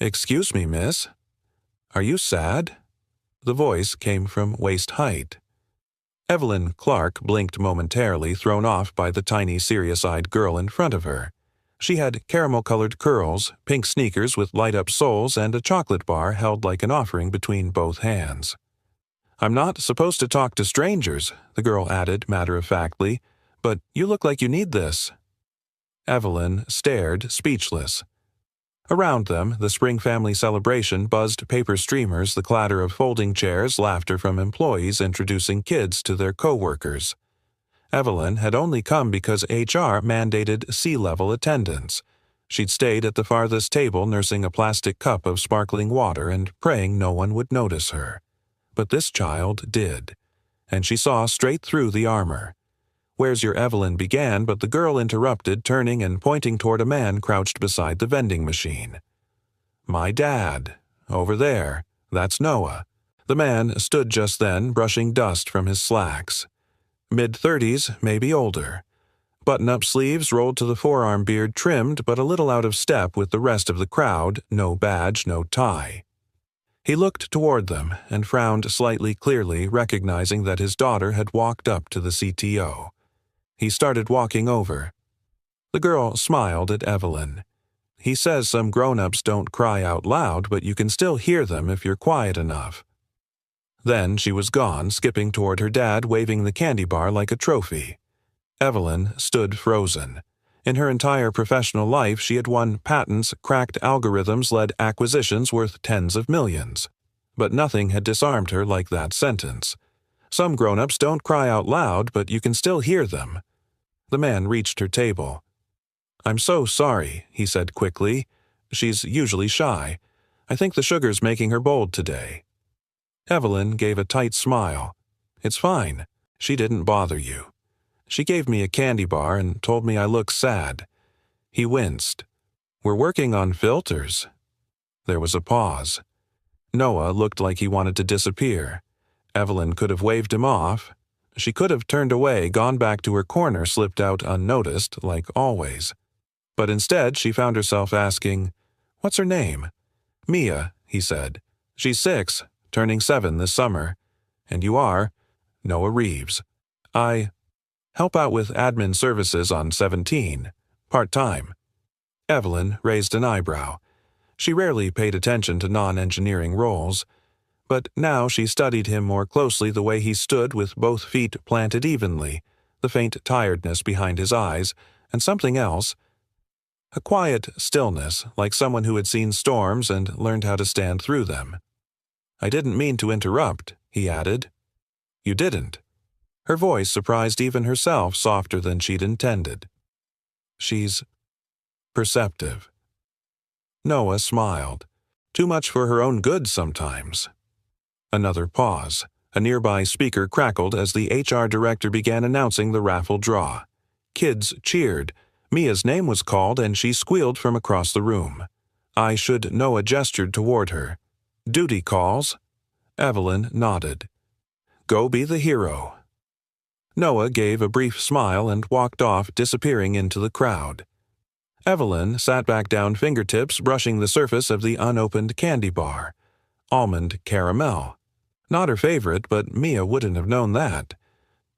"Excuse me, miss. Are you sad?" The voice came from waist height. Evelyn Clark blinked momentarily, thrown off by the tiny, serious-eyed girl in front of her. She had caramel-colored curls, pink sneakers with light-up soles, and a chocolate bar held like an offering between both hands. "I'm not supposed to talk to strangers," the girl added matter-of-factly, "but you look like you need this." Evelyn stared, speechless. Around them, the spring family celebration buzzed paper streamers, the clatter of folding chairs, laughter from employees introducing kids to their co-workers. Evelyn had only come because HR mandated C-level attendance. She'd stayed at the farthest table nursing a plastic cup of sparkling water and praying no one would notice her. But this child did, and she saw straight through the armor. "Where's your Evelyn?" began, but the girl interrupted, turning and pointing toward a man crouched beside the vending machine. "My dad. Over there. That's Noah." The man stood just then, brushing dust from his slacks. Mid-30s, maybe older. Button-up sleeves rolled to the forearm, beard trimmed but a little out of step with the rest of the crowd, no badge, no tie. He looked toward them and frowned slightly, clearly recognizing that his daughter had walked up to the CTO. He started walking over. The girl smiled at Evelyn. "He says some grown-ups don't cry out loud, but you can still hear them if you're quiet enough." Then she was gone, skipping toward her dad, waving the candy bar like a trophy. Evelyn stood frozen. In her entire professional life, she had won patents, cracked algorithms, led acquisitions worth tens of millions. But nothing had disarmed her like that sentence. Some grown-ups don't cry out loud, but you can still hear them. The man reached her table. "I'm so sorry," he said quickly. "She's usually shy. I think the sugar's making her bold today." Evelyn gave a tight smile. "It's fine. She didn't bother you. She gave me a candy bar and told me I look sad." He winced. "We're working on filters." There was a pause. Noah looked like he wanted to disappear. Evelyn could have waved him off. She could have turned away, gone back to her corner, slipped out unnoticed, like always. But instead she found herself asking, "What's her name?" "Mia," he said. "She's 6, turning 7 this summer. And you are?" "Noah Reeves. I help out with admin services on 17, part-time." Evelyn raised an eyebrow. She rarely paid attention to non-engineering roles. But now she studied him more closely, the way he stood with both feet planted evenly, the faint tiredness behind his eyes, and something else. A quiet stillness, like someone who had seen storms and learned how to stand through them. "I didn't mean to interrupt," he added. "You didn't." Her voice surprised even herself, softer than she'd intended. "She's perceptive." Noah smiled. Too much for her own good sometimes. Another pause. A nearby speaker crackled as the HR director began announcing the raffle draw. Kids cheered. Mia's name was called and she squealed from across the room. Noah gestured toward her. "Duty calls." Evelyn nodded. "Go be the hero." Noah gave a brief smile and walked off, disappearing into the crowd. Evelyn sat back down, fingertips brushing the surface of the unopened candy bar. Almond caramel. Not her favorite, but Mia wouldn't have known that.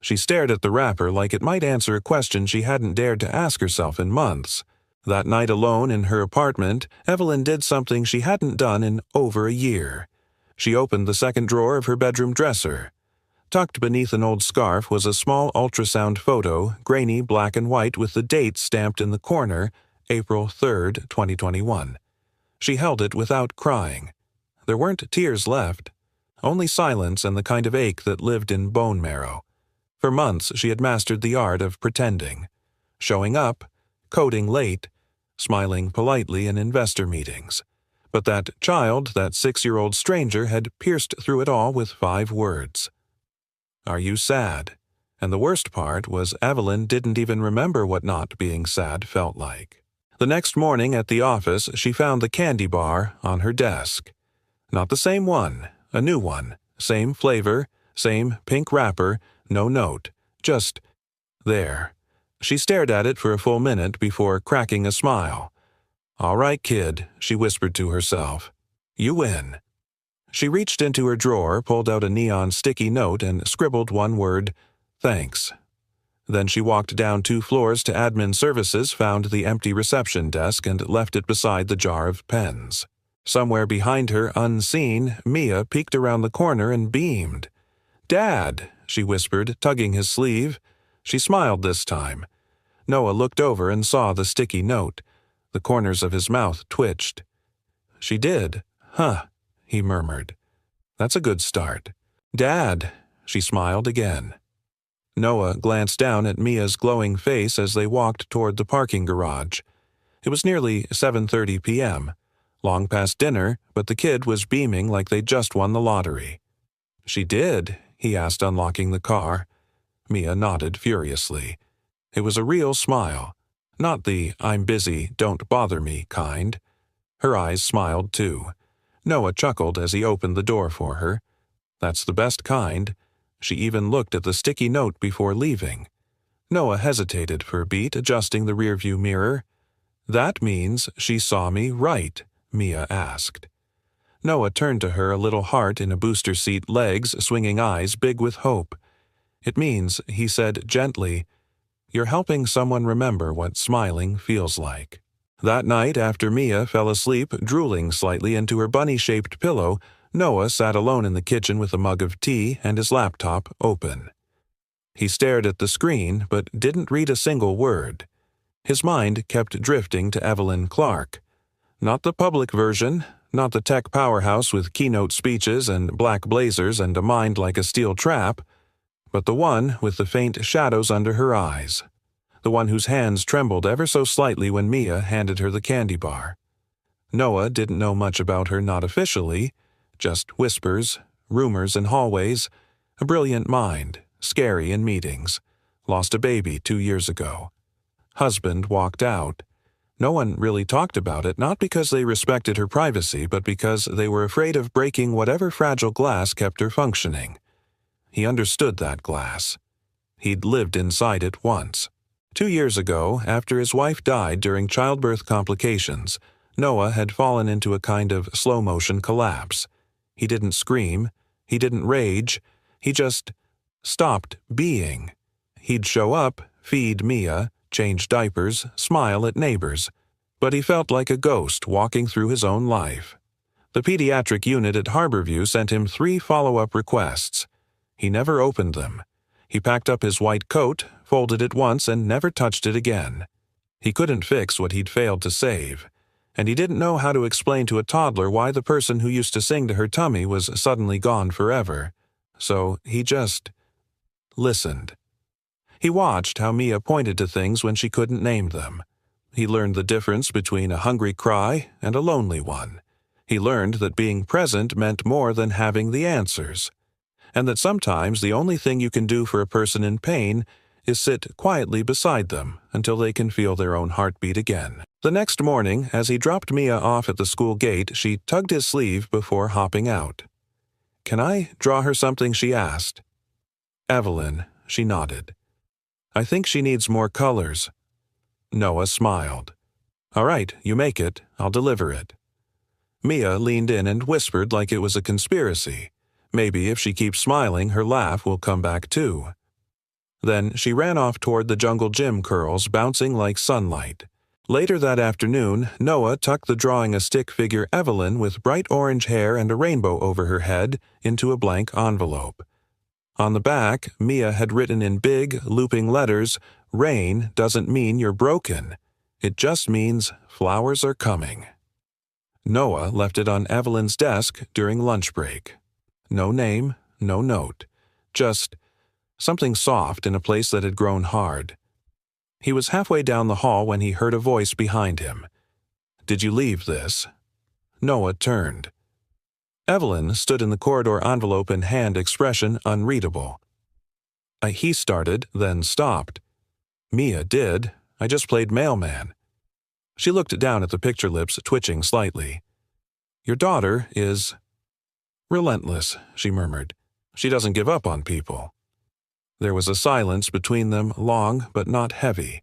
She stared at the wrapper like it might answer a question she hadn't dared to ask herself in months. That night alone in her apartment, Evelyn did something she hadn't done in over a year. She opened the second drawer of her bedroom dresser. Tucked beneath an old scarf was a small ultrasound photo, grainy black and white with the date stamped in the corner, April 3rd, 2021. She held it without crying. There weren't tears left. Only silence and the kind of ache that lived in bone marrow. For months she had mastered the art of pretending. Showing up, coding late, smiling politely in investor meetings. But that child, that 6-year-old stranger, had pierced through it all with 5 words. "Are you sad?" And the worst part was Evelyn didn't even remember what not being sad felt like. The next morning at the office, she found the candy bar on her desk. Not the same one, a new one, same flavor, same pink wrapper, no note, just there. She stared at it for a full minute before cracking a smile. "All right, kid," she whispered to herself. "You win." She reached into her drawer, pulled out a neon sticky note, and scribbled one word, "Thanks." Then she walked down 2 floors to admin services, found the empty reception desk, and left it beside the jar of pens. Somewhere behind her, unseen, Mia peeked around the corner and beamed. "Dad," she whispered, tugging his sleeve. She smiled this time. Noah looked over and saw the sticky note. The corners of his mouth twitched. "She did? Huh," he murmured. "That's a good start." "Dad," she smiled again. Noah glanced down at Mia's glowing face as they walked toward the parking garage. It was nearly 7:30 p.m., long past dinner, but the kid was beaming like they'd just won the lottery. "She did?" he asked, unlocking the car. Mia nodded furiously. It was a real smile, not the "I'm busy, don't bother me" kind. Her eyes smiled too. Noah chuckled as he opened the door for her. That's the best kind. She even looked at the sticky note before leaving. Noah hesitated for a beat, adjusting the rearview mirror. "That means she saw me right?" Mia asked. Noah turned to her, a little heart in a booster seat, legs, swinging eyes big with hope. "It means," he said gently, "you're helping someone remember what smiling feels like." That night, after Mia fell asleep, drooling slightly into her bunny-shaped pillow, Noah sat alone in the kitchen with a mug of tea and his laptop open. He stared at the screen, but didn't read a single word. His mind kept drifting to Evelyn Clark. Not the public version, not the tech powerhouse with keynote speeches and black blazers and a mind like a steel trap, but the one with the faint shadows under her eyes. The one whose hands trembled ever so slightly when Mia handed her the candy bar. Noah didn't know much about her, not officially, just whispers, rumors in hallways, a brilliant mind, scary in meetings, lost a baby 2 years ago. Husband walked out. No one really talked about it, not because they respected her privacy, but because they were afraid of breaking whatever fragile glass kept her functioning. He understood that glass. He'd lived inside it once. 2 years ago, after his wife died during childbirth complications, Noah had fallen into a kind of slow-motion collapse. He didn't scream. He didn't rage. He just stopped being. He'd show up, feed Mia, change diapers, smile at neighbors. But he felt like a ghost walking through his own life. The pediatric unit at Harborview sent him 3 follow-up requests. He never opened them. He packed up his white coat, folded it once, and never touched it again. He couldn't fix what he'd failed to save, and he didn't know how to explain to a toddler why the person who used to sing to her tummy was suddenly gone forever. So he just listened. He watched how Mia pointed to things when she couldn't name them. He learned the difference between a hungry cry and a lonely one. He learned that being present meant more than having the answers, and that sometimes the only thing you can do for a person in pain is sit quietly beside them until they can feel their own heartbeat again. The next morning, as he dropped Mia off at the school gate, she tugged his sleeve before hopping out. "Can I draw her something?" she asked. "Evelyn," she nodded. "I think she needs more colors." Noah smiled. "All right, you make it. I'll deliver it." Mia leaned in and whispered like it was a conspiracy. Maybe if she keeps smiling, her laugh will come back too. Then she ran off toward the jungle gym curls, bouncing like sunlight. Later that afternoon, Noah tucked the drawing-a-stick figure Evelyn with bright orange hair and a rainbow over her head into a blank envelope. On the back, Mia had written in big, looping letters, "Rain doesn't mean you're broken. It just means flowers are coming." Noah left it on Evelyn's desk during lunch break. No name, no note. Just something soft in a place that had grown hard. He was halfway down the hall when he heard a voice behind him. "Did you leave this?" Noah turned. Evelyn stood in the corridor, envelope in hand, expression unreadable. He started, then stopped. "Mia did. I just played mailman." She looked down at the picture lips, twitching slightly. "Your daughter is relentless," she murmured. "She doesn't give up on people." There was a silence between them, long but not heavy.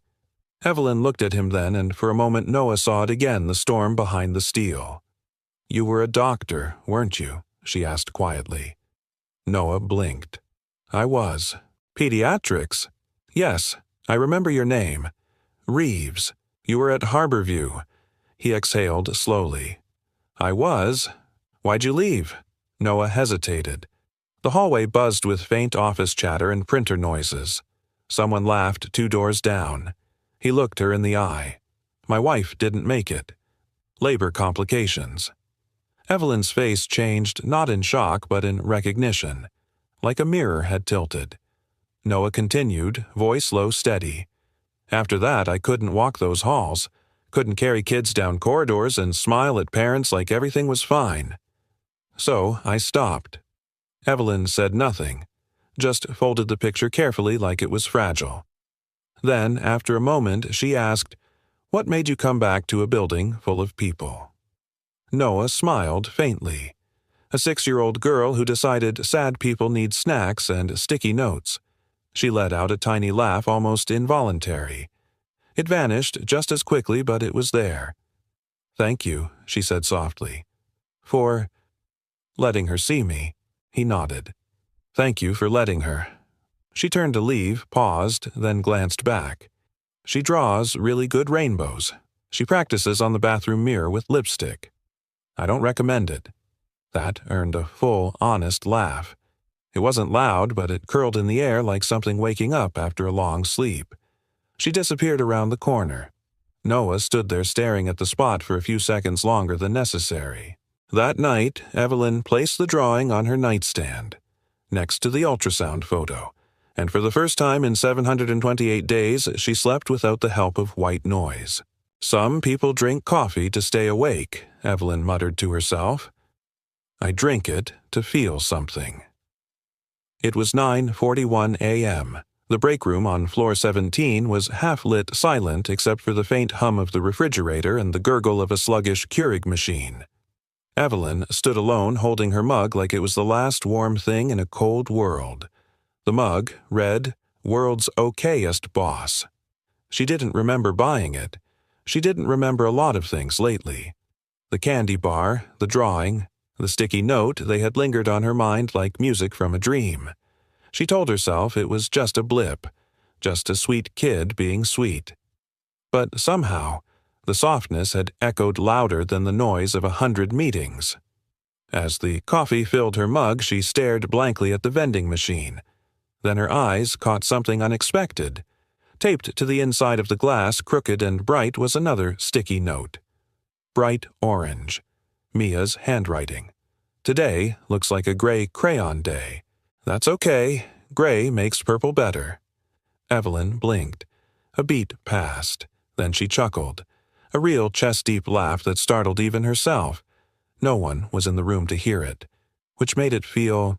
Evelyn looked at him then, and for a moment Noah saw it again, the storm behind the steel. "You were a doctor, weren't you?" she asked quietly. Noah blinked. "I was. Pediatrics? Yes, I remember your name. Reeves. You were at Harborview." He exhaled slowly. "I was. Why'd you leave?" Noah hesitated. The hallway buzzed with faint office chatter and printer noises. Someone laughed 2 doors down. He looked her in the eye. "My wife didn't make it. Labor complications." Evelyn's face changed not in shock but in recognition, like a mirror had tilted. Noah continued, voice low steady. "After that, I couldn't walk those halls, couldn't carry kids down corridors and smile at parents like everything was fine. So I stopped." Evelyn said nothing, just folded the picture carefully like it was fragile. Then, after a moment, she asked, "What made you come back to a building full of people?" Noah smiled faintly. A 6-year-old girl who decided sad people need snacks and sticky notes. She let out a tiny laugh, almost involuntary. It vanished just as quickly, but it was there. "Thank you," she said softly. "For letting her see me." He nodded. "Thank you for letting her." She turned to leave, paused, then glanced back. "She draws really good rainbows. She practices on the bathroom mirror with lipstick. I don't recommend it." That earned a full, honest laugh. It wasn't loud, but it curled in the air like something waking up after a long sleep. She disappeared around the corner. Noah stood there staring at the spot for a few seconds longer than necessary. That night, Evelyn placed the drawing on her nightstand, next to the ultrasound photo, and for the first time in 728 days, she slept without the help of white noise. "Some people drink coffee to stay awake," Evelyn muttered to herself. "I drink it to feel something." It was 9:41 a.m. The break room on floor 17 was half-lit, silent except for the faint hum of the refrigerator and the gurgle of a sluggish Keurig machine. Evelyn stood alone, holding her mug like it was the last warm thing in a cold world. The mug read, "World's okayest boss." She didn't remember buying it. She didn't remember a lot of things lately. The candy bar, the drawing, the sticky note, they had lingered on her mind like music from a dream. She told herself it was just a blip, just a sweet kid being sweet. But somehow, the softness had echoed louder than the noise of 100 meetings. As the coffee filled her mug, she stared blankly at the vending machine. Then her eyes caught something unexpected. Taped to the inside of the glass, crooked and bright, was another sticky note. Bright orange. Mia's handwriting. "Today looks like a gray crayon day. That's okay. Gray makes purple better." Evelyn blinked. A beat passed. Then she chuckled. A real chest-deep laugh that startled even herself. No one was in the room to hear it, which made it feel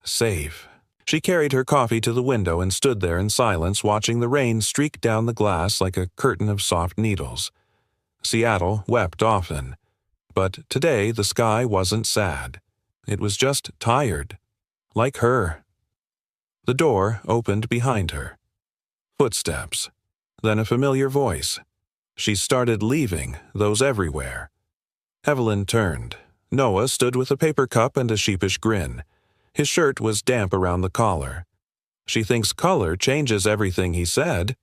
safe. She carried her coffee to the window and stood there in silence, watching the rain streak down the glass like a curtain of soft needles. Seattle wept often. But today the sky wasn't sad. It was just tired. Like her. The door opened behind her. Footsteps. Then a familiar voice. She started leaving, those everywhere. Evelyn turned. Noah stood with a paper cup and a sheepish grin. His shirt was damp around the collar. "She thinks color changes everything," he said.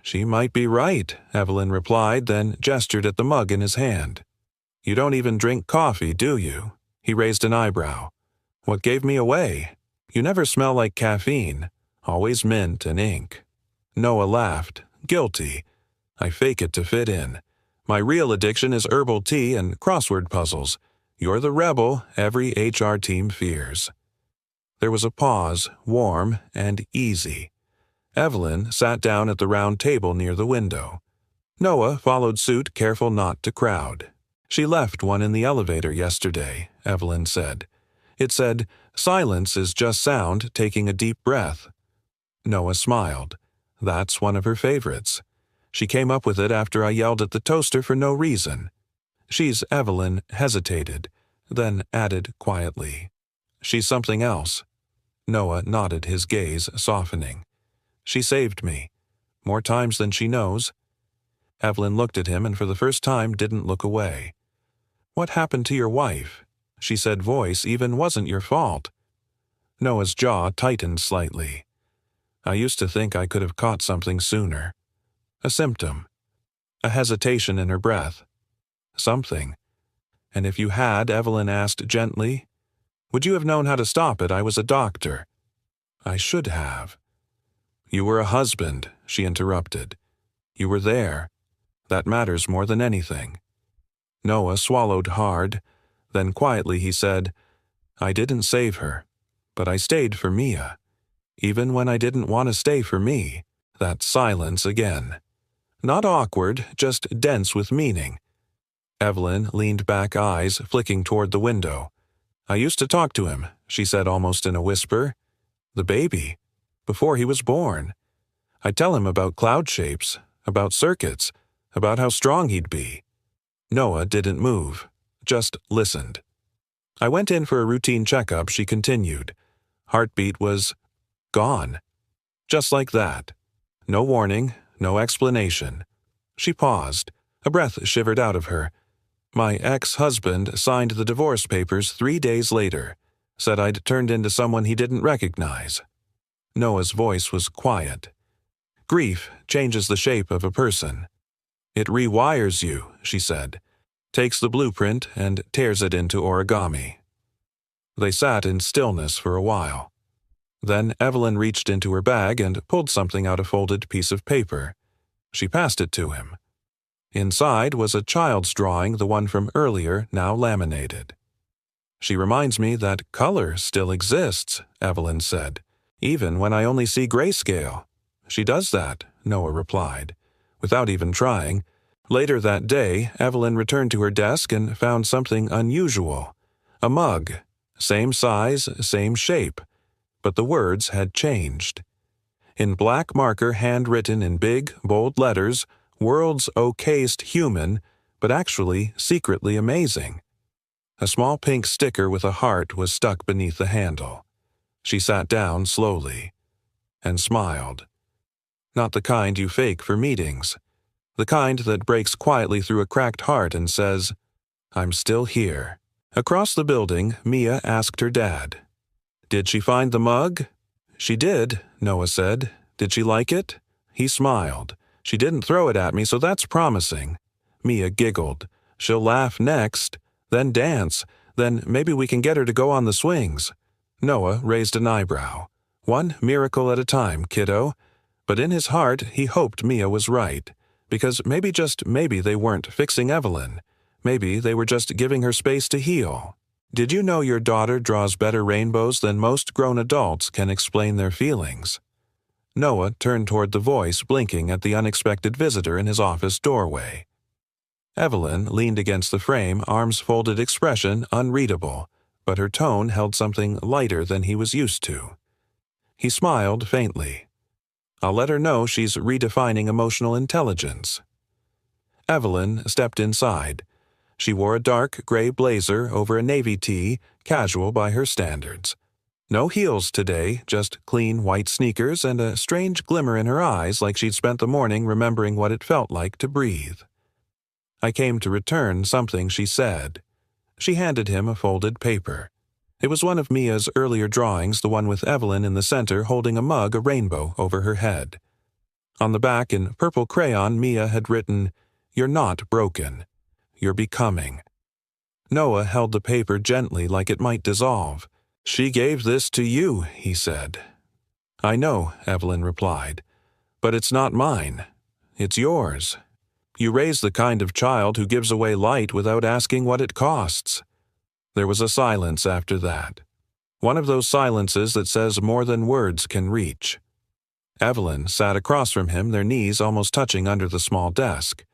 "She might be right," Evelyn replied, then gestured at the mug in his hand. "You don't even drink coffee, do you?" He raised an eyebrow. "What gave me away? You never smell like caffeine. Always mint and ink." Noah laughed. "Guilty. I fake it to fit in. My real addiction is herbal tea and crossword puzzles. You're the rebel every HR team fears." There was a pause, warm and easy. Evelyn sat down at the round table near the window. Noah followed suit, careful not to crowd. "She left one in the elevator yesterday," Evelyn said. It said, "Silence is just sound, taking a deep breath." Noah smiled. That's one of her favorites. She came up with it after I yelled at the toaster for no reason. "She's Evelyn," hesitated, then added quietly. "She's something else." Noah nodded, his gaze softening. "She saved me. More times than she knows." Evelyn looked at him and for the first time didn't look away. "What happened to your wife?" She said voice even wasn't your fault. Noah's jaw tightened slightly. "I used to think I could have caught something sooner. A symptom. A hesitation in her breath. Something. And if you had," Evelyn asked gently, "would you have known how to stop it? I was a doctor." "I should have." "You were a husband," she interrupted. "You were there. That matters more than anything." Noah swallowed hard. Then quietly he said, "I didn't save her, but I stayed for Mia. Even when I didn't want to stay for me." That silence again. Not awkward, just dense with meaning. Evelyn leaned back, eyes flicking toward the window. "I used to talk to him," she said almost in a whisper. "The baby. Before he was born. I'd tell him about cloud shapes, about circuits, about how strong he'd be." Noah didn't move, just listened. "I went in for a routine checkup," she continued. "Heartbeat was gone. Just like that. No warning, no explanation." She paused. A breath shivered out of her. "My ex-husband signed the divorce papers 3 days later. Said I'd turned into someone he didn't recognize." Noah's voice was quiet. "Grief changes the shape of a person. It rewires you," she said. "Takes the blueprint and tears it into origami." They sat in stillness for a while. Then Evelyn reached into her bag and pulled something out, a folded piece of paper. She passed it to him. Inside was a child's drawing, the one from earlier, now laminated. "She reminds me that color still exists," Evelyn said, "even when I only see grayscale." "She does that," Noah replied, without even trying. Later that day, Evelyn returned to her desk and found something unusual. A mug. Same size, same shape. But the words had changed. In black marker, handwritten in big, bold letters, "World's okayest human, but actually secretly amazing." A small pink sticker with a heart was stuck beneath the handle. She sat down slowly and smiled. Not the kind you fake for meetings. The kind that breaks quietly through a cracked heart and says, "I'm still here." Across the building, Mia asked her dad, "Did she find the mug?" "She did," Noah said. "Did she like it?" He smiled. "She didn't throw it at me, so that's promising." Mia giggled. "She'll laugh next, then dance, then maybe we can get her to go on the swings." Noah raised an eyebrow. "One miracle at a time, kiddo." But in his heart, he hoped Mia was right, because maybe, just maybe, they weren't fixing Evelyn. Maybe they were just giving her space to heal. "Did you know your daughter draws better rainbows than most grown adults can explain their feelings?" Noah turned toward the voice, blinking at the unexpected visitor in his office doorway. Evelyn leaned against the frame, arms folded, expression unreadable, but her tone held something lighter than he was used to. He smiled faintly. "I'll let her know she's redefining emotional intelligence." Evelyn stepped inside. She wore a dark gray blazer over a navy tee, casual by her standards. No heels today, just clean white sneakers and a strange glimmer in her eyes, like she'd spent the morning remembering what it felt like to breathe. "I came to return something," she said. She handed him a folded paper. It was one of Mia's earlier drawings, the one with Evelyn in the center holding a mug, a rainbow over her head. On the back in purple crayon, Mia had written, "You're not broken. You're becoming." Noah held the paper gently, like it might dissolve. "She gave this to you," he said. "I know," Evelyn replied. "But it's not mine. It's yours. You raise the kind of child who gives away light without asking what it costs." There was a silence after that. One of those silences that says more than words can reach. Evelyn sat across from him, their knees almost touching under the small desk.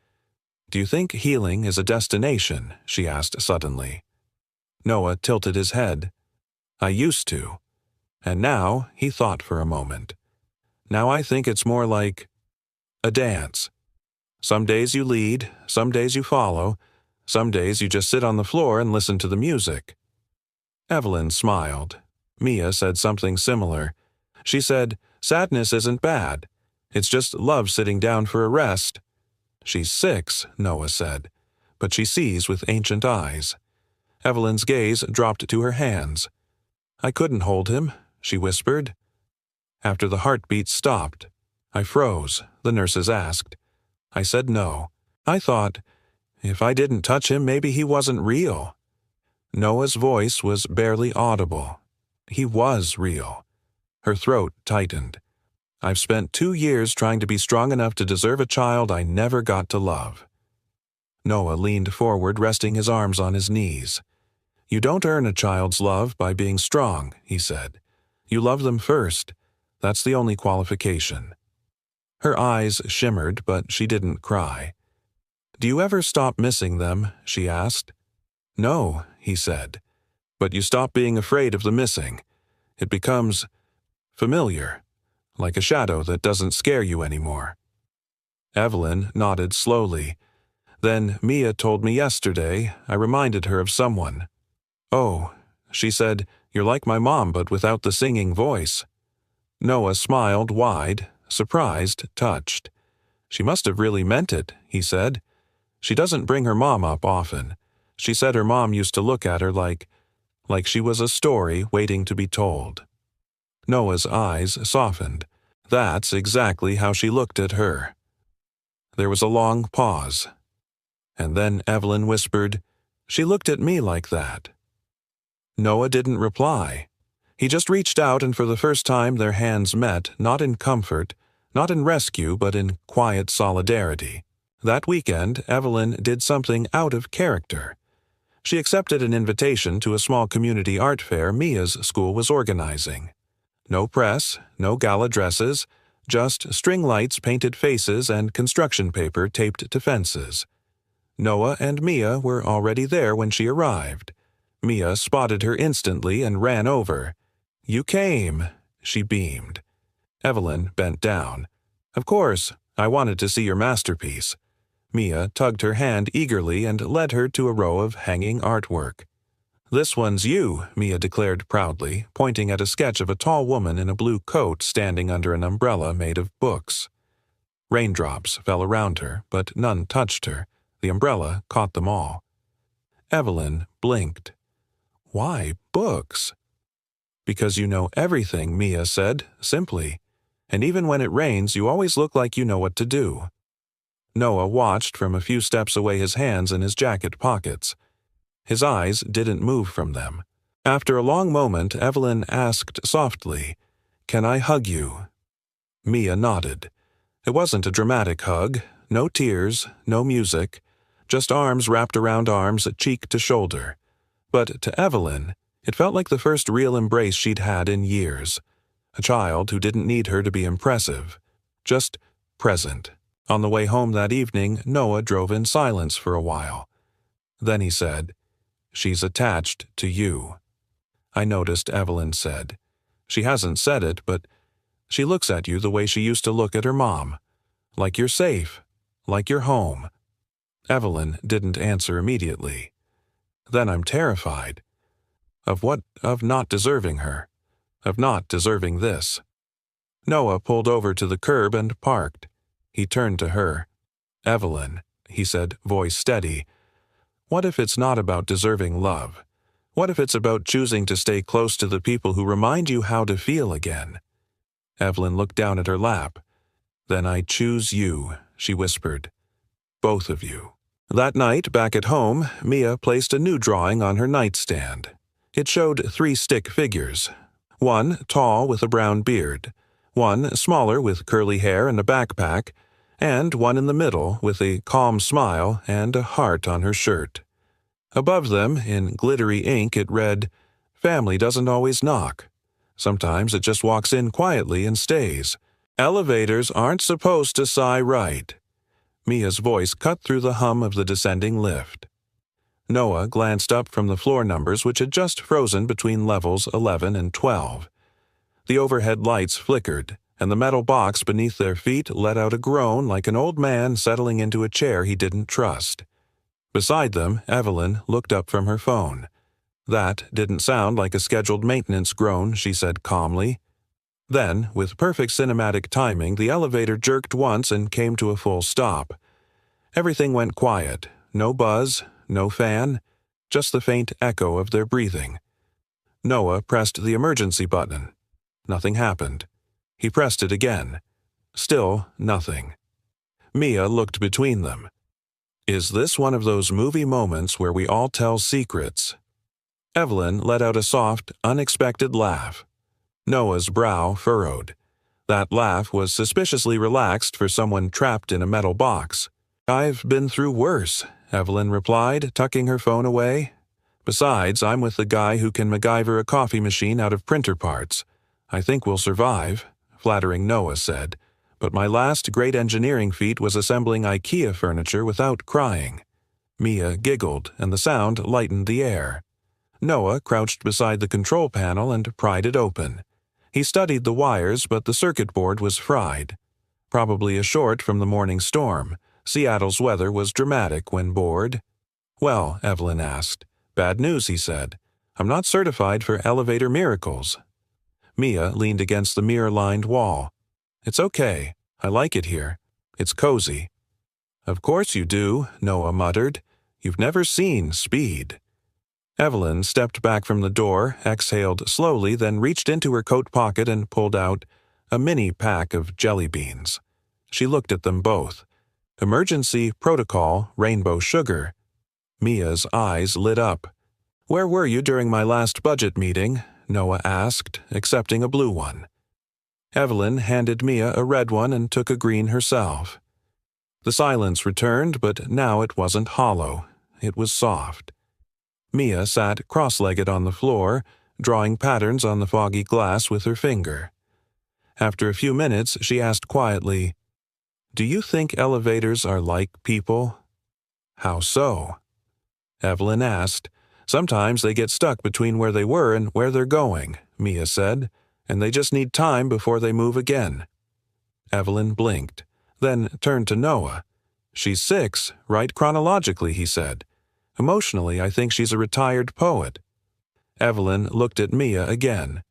"Do you think healing is a destination?" she asked suddenly. Noah tilted his head. "I used to." And now, he thought for a moment. "Now I think it's more like a dance. Some days you lead, some days you follow, some days you just sit on the floor and listen to the music." Evelyn smiled. Mia said something similar. She said, "Sadness isn't bad. It's just love sitting down for a rest." "She's 6, Noah said, but she sees with ancient eyes." Evelyn's gaze dropped to her hands. "I couldn't hold him," she whispered. After the heartbeat stopped, I froze, the nurses asked. I said no. I thought, if I didn't touch him, maybe he wasn't real. Noah's voice was barely audible. He was real. Her throat tightened. "I've spent 2 years trying to be strong enough to deserve a child I never got to love." Noah leaned forward, resting his arms on his knees. "You don't earn a child's love by being strong," he said. "You love them first. That's the only qualification." Her eyes shimmered, but she didn't cry. "Do you ever stop missing them?" she asked. "No," he said. "But you stop being afraid of the missing. It becomes familiar, like a shadow that doesn't scare you anymore." Evelyn nodded slowly. "Then Mia told me yesterday. I reminded her of someone." "Oh," she said, "you're like my mom but without the singing voice." Noah smiled wide, surprised, touched. "She must have really meant it," he said. "She doesn't bring her mom up often. She said her mom used to look at her like she was a story waiting to be told." Noah's eyes softened. That's exactly how she looked at her. There was a long pause. And then Evelyn whispered, "She looked at me like that." Noah didn't reply. He just reached out, and for the first time their hands met, not in comfort, not in rescue, but in quiet solidarity. That weekend, Evelyn did something out of character. She accepted an invitation to a small community art fair Mia's school was organizing. No press, no gala dresses, just string lights, painted faces, and construction paper taped to fences. Noah and Mia were already there when she arrived. Mia spotted her instantly and ran over. "You came," she beamed. Evelyn bent down. "Of course, I wanted to see your masterpiece." Mia tugged her hand eagerly and led her to a row of hanging artwork. "This one's you," Mia declared proudly, pointing at a sketch of a tall woman in a blue coat standing under an umbrella made of books. Raindrops fell around her, but none touched her. The umbrella caught them all. Evelyn blinked. "Why books?" "Because you know everything," Mia said, simply. "And even when it rains, you always look like you know what to do." Noah watched from a few steps away, his hands in his jacket pockets. His eyes didn't move from them. After a long moment, Evelyn asked softly, "Can I hug you?" Mia nodded. It wasn't a dramatic hug, no tears, no music, just arms wrapped around arms, cheek to shoulder. But to Evelyn, it felt like the first real embrace she'd had in years. A child who didn't need her to be impressive, just present. On the way home that evening, Noah drove in silence for a while. Then he said, "She's attached to you." I noticed Evelyn said. "She hasn't said it, but she looks at you the way she used to look at her mom. Like you're safe, like you're home." Evelyn didn't answer immediately. "Then I'm terrified." "Of what? Of not deserving her. Of not deserving this." Noah pulled over to the curb and parked. He turned to her. "Evelyn," he said, voice steady, "what if it's not about deserving love? What if it's about choosing to stay close to the people who remind you how to feel again?" Evelyn looked down at her lap. "Then I choose you," she whispered. "Both of you." That night, back at home, Mia placed a new drawing on her nightstand. It showed 3 stick figures. One tall with a brown beard, one smaller with curly hair and a backpack, and one in the middle with a calm smile and a heart on her shirt. Above them, in glittery ink, it read, "Family doesn't always knock. Sometimes it just walks in quietly and stays. Elevators aren't supposed to sigh right." Mia's voice cut through the hum of the descending lift. Noah glanced up from the floor numbers which had just frozen between levels 11 and 12. The overhead lights flickered, and the metal box beneath their feet let out a groan like an old man settling into a chair he didn't trust. Beside them, Evelyn looked up from her phone. "That didn't sound like a scheduled maintenance groan," she said calmly. Then, with perfect cinematic timing, the elevator jerked once and came to a full stop. Everything went quiet. No buzz, no fan, just the faint echo of their breathing. Noah pressed the emergency button. Nothing happened. He pressed it again. Still nothing. Mia looked between them. Is this one of those movie moments where we all tell secrets? Evelyn let out a soft, unexpected laugh. Noah's brow furrowed. That laugh was suspiciously relaxed for someone trapped in a metal box. I've been through worse, Evelyn replied, tucking her phone away. Besides, I'm with the guy who can MacGyver a coffee machine out of printer parts. I think we'll survive, flattering Noah said. But my last great engineering feat was assembling IKEA furniture without crying. Mia giggled, and the sound lightened the air. Noah crouched beside the control panel and pried it open. He studied the wires, but the circuit board was fried. Probably a short from the morning storm. Seattle's weather was dramatic when bored. Well, Evelyn asked. Bad news, he said. I'm not certified for elevator miracles. Mia leaned against the mirror-lined wall. It's okay. I like it here. It's cozy. Of course you do, Noah muttered. You've never seen speed. Evelyn stepped back from the door, exhaled slowly, then reached into her coat pocket and pulled out a mini pack of jelly beans. She looked at them both. Emergency protocol rainbow sugar. Mia's eyes lit up. Where were you during my last budget meeting? Noah asked, accepting a blue one. Evelyn handed Mia a red one and took a green herself. The silence returned, but now it wasn't hollow. It was soft. Mia sat cross-legged on the floor, drawing patterns on the foggy glass with her finger. After a few minutes, she asked quietly, Do you think elevators are like people? How so? Evelyn asked. Sometimes they get stuck between where they were and where they're going, Mia said, and they just need time before they move again. Evelyn blinked, then turned to Noah. She's 6, right chronologically, he said. Emotionally, I think she's a retired poet. Evelyn looked at Mia again.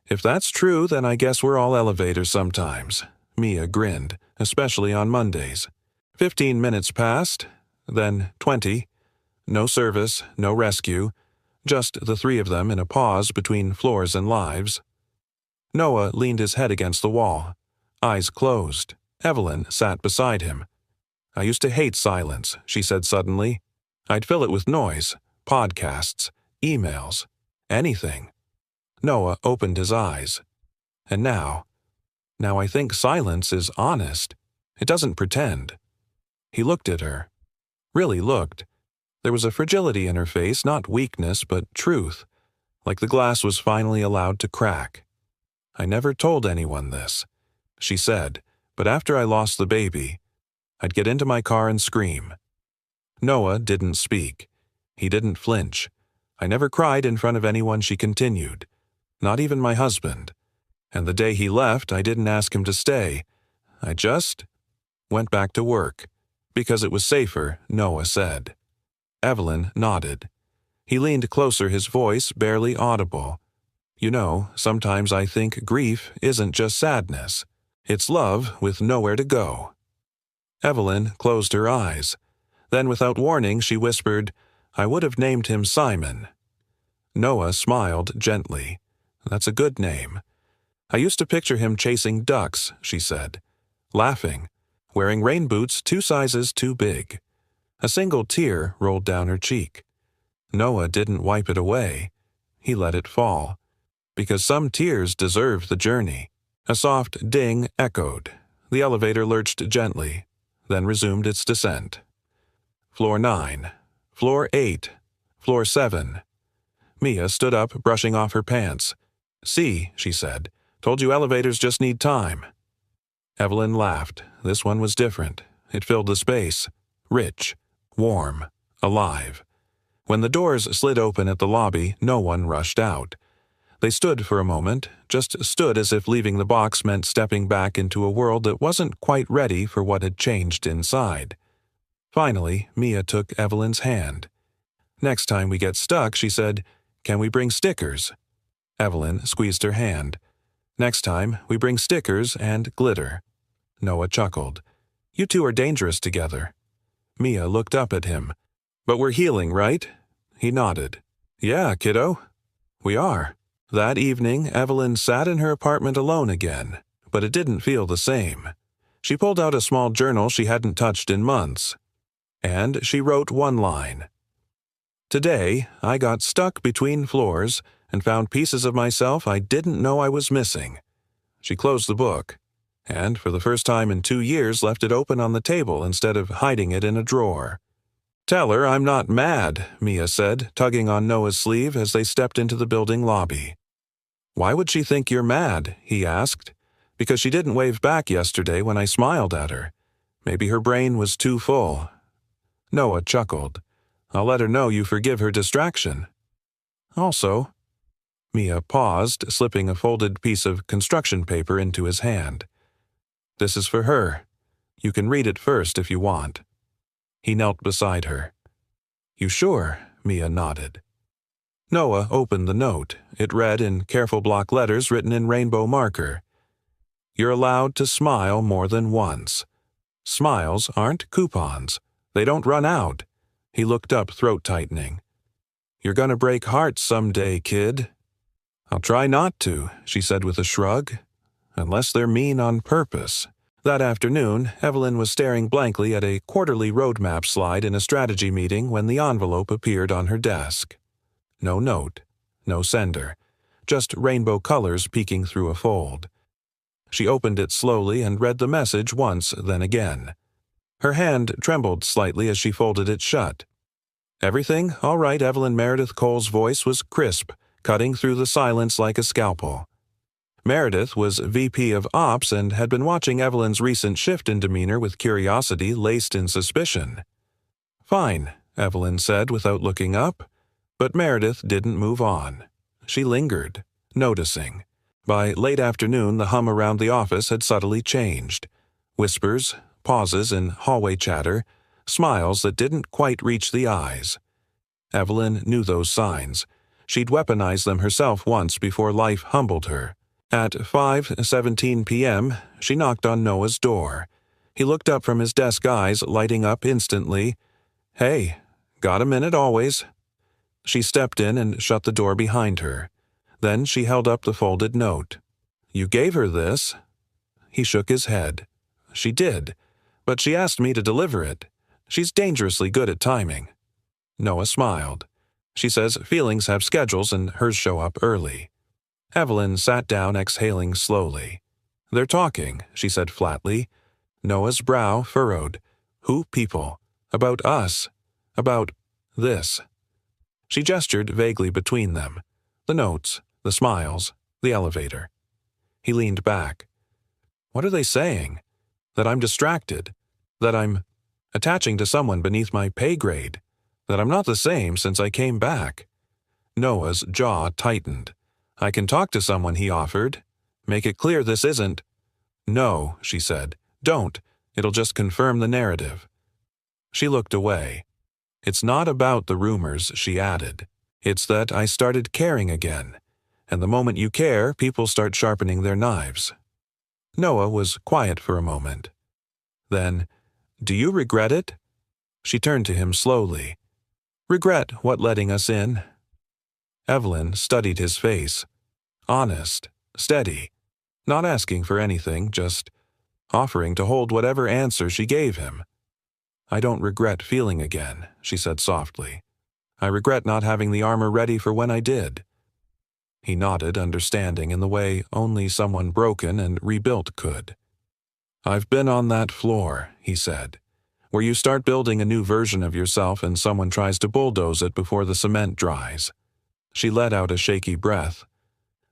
If that's true, then I guess we're all elevators sometimes. Mia grinned, especially on Mondays. 15 minutes passed, then 20. No service, no rescue, just the 3 of them in a pause between floors and lives. Noah leaned his head against the wall. Eyes closed. Evelyn sat beside him. I used to hate silence, she said suddenly. I'd fill it with noise, podcasts, emails, anything. Noah opened his eyes. And now I think silence is honest. It doesn't pretend. He looked at her. Really looked. There was a fragility in her face, not weakness, but truth, like the glass was finally allowed to crack. I never told anyone this, she said, but after I lost the baby, I'd get into my car and scream. Noah didn't speak. He didn't flinch. I never cried in front of anyone, she continued. Not even my husband. And the day he left, I didn't ask him to stay. I just went back to work. Because it was safer, Noah said. Evelyn nodded. He leaned closer, his voice barely audible. You know, sometimes I think grief isn't just sadness. It's love with nowhere to go. Evelyn closed her eyes. Then, without warning, she whispered, I would have named him Simon. Noah smiled gently. That's a good name. I used to picture him chasing ducks, she said. Laughing, wearing rain boots 2 sizes too big. A single tear rolled down her cheek. Noah didn't wipe it away. He let it fall. Because some tears deserve the journey. A soft ding echoed. The elevator lurched gently, then resumed its descent. Floor 9. Floor 8. Floor 7. Mia stood up, brushing off her pants. See, she said. Told you elevators just need time. Evelyn laughed. This one was different. It filled the space. Rich. Warm. Alive. When the doors slid open at the lobby, no one rushed out. They stood for a moment, just stood as if leaving the box meant stepping back into a world that wasn't quite ready for what had changed inside. Finally, Mia took Evelyn's hand. Next time we get stuck, she said, Can we bring stickers? Evelyn squeezed her hand. Next time, we bring stickers and glitter." Noah chuckled. "You two are dangerous together." Mia looked up at him. "But we're healing, right?" He nodded. "Yeah, kiddo. We are." That evening, Evelyn sat in her apartment alone again, but it didn't feel the same. She pulled out a small journal she hadn't touched in months, and she wrote one line. "Today, I got stuck between floors and found pieces of myself I didn't know I was missing." She closed the book, and for the first time in 2 years left it open on the table instead of hiding it in a drawer. "Tell her I'm not mad," Mia said, tugging on Noah's sleeve as they stepped into the building lobby. "Why would she think you're mad?" he asked. "Because she didn't wave back yesterday when I smiled at her. Maybe her brain was too full." Noah chuckled. "I'll let her know you forgive her distraction." "Also—" Mia paused, slipping a folded piece of construction paper into his hand. "This is for her. You can read it first if you want." He knelt beside her. "You sure?" Mia nodded. Noah opened the note. It read in careful block letters written in rainbow marker. "You're allowed to smile more than once. Smiles aren't coupons. They don't run out." He looked up, throat tightening. "You're gonna break hearts someday, kid." "I'll try not to," she said with a shrug. "Unless they're mean on purpose." That afternoon, Evelyn was staring blankly at a quarterly roadmap slide in a strategy meeting when the envelope appeared on her desk. No note, no sender, just rainbow colors peeking through a fold. She opened it slowly and read the message once, then again. Her hand trembled slightly as she folded it shut. "Everything all right?" Evelyn Meredith Cole's voice was crisp, cutting through the silence like a scalpel. Meredith was VP of Ops and had been watching Evelyn's recent shift in demeanor with curiosity laced in suspicion. "Fine," Evelyn said without looking up. But Meredith didn't move on. She lingered, noticing. By late afternoon, the hum around the office had subtly changed. Whispers, pauses in hallway chatter, smiles that didn't quite reach the eyes. Evelyn knew those signs. She'd weaponized them herself once before life humbled her. At 5:17 p.m., she knocked on Noah's door. He looked up from his desk, eyes lighting up instantly. "Hey, got a minute always?" She stepped in and shut the door behind her. Then she held up the folded note. "You gave her this?" He shook his head. "She did, but she asked me to deliver it. She's dangerously good at timing." Noah smiled. "She says feelings have schedules and hers show up early." Evelyn sat down, exhaling slowly. "They're talking," she said flatly. Noah's brow furrowed. "Who people? About us? About this?" She gestured vaguely between them. The notes, the smiles, the elevator. He leaned back. "What are they saying? That I'm distracted? That I'm attaching to someone beneath my pay grade? That I'm not the same since I came back?" Noah's jaw tightened. "I can talk to someone," he offered. "Make it clear this isn't—" "No," she said. "Don't. It'll just confirm the narrative." She looked away. "It's not about the rumors," she added. "It's that I started caring again. And the moment you care, people start sharpening their knives." Noah was quiet for a moment. Then, "Do you regret it?" She turned to him slowly. "Regret what letting us in?" Evelyn studied his face. Honest, steady, not asking for anything, just offering to hold whatever answer she gave him. "I don't regret feeling again," she said softly. "I regret not having the armor ready for when I did." He nodded, understanding in the way only someone broken and rebuilt could. "I've been on that floor," he said, "where you start building a new version of yourself and someone tries to bulldoze it before the cement dries." She let out a shaky breath.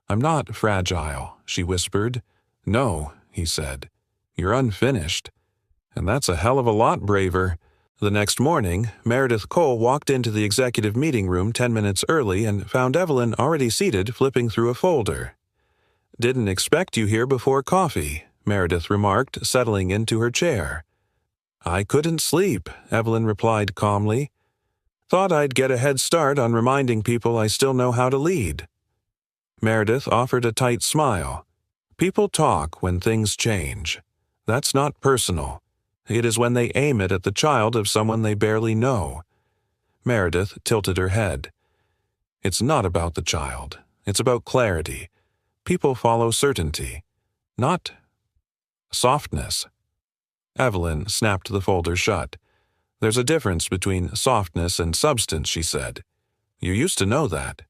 "I'm not fragile," she whispered. "No," he said. "You're unfinished. And that's a hell of a lot braver." The next morning, Meredith Cole walked into the executive meeting room 10 minutes early and found Evelyn already seated flipping through a folder. "Didn't expect you here before coffee," Meredith remarked, settling into her chair. "I couldn't sleep," Evelyn replied calmly. "Thought I'd get a head start on reminding people I still know how to lead." Meredith offered a tight smile. People talk when things change. That's not personal. It is when they aim it at the child of someone they barely know. Meredith tilted her head. It's not about the child. It's about clarity. People follow certainty, not softness. Evelyn snapped the folder shut. There's a difference between softness and substance, she said. You used to know that.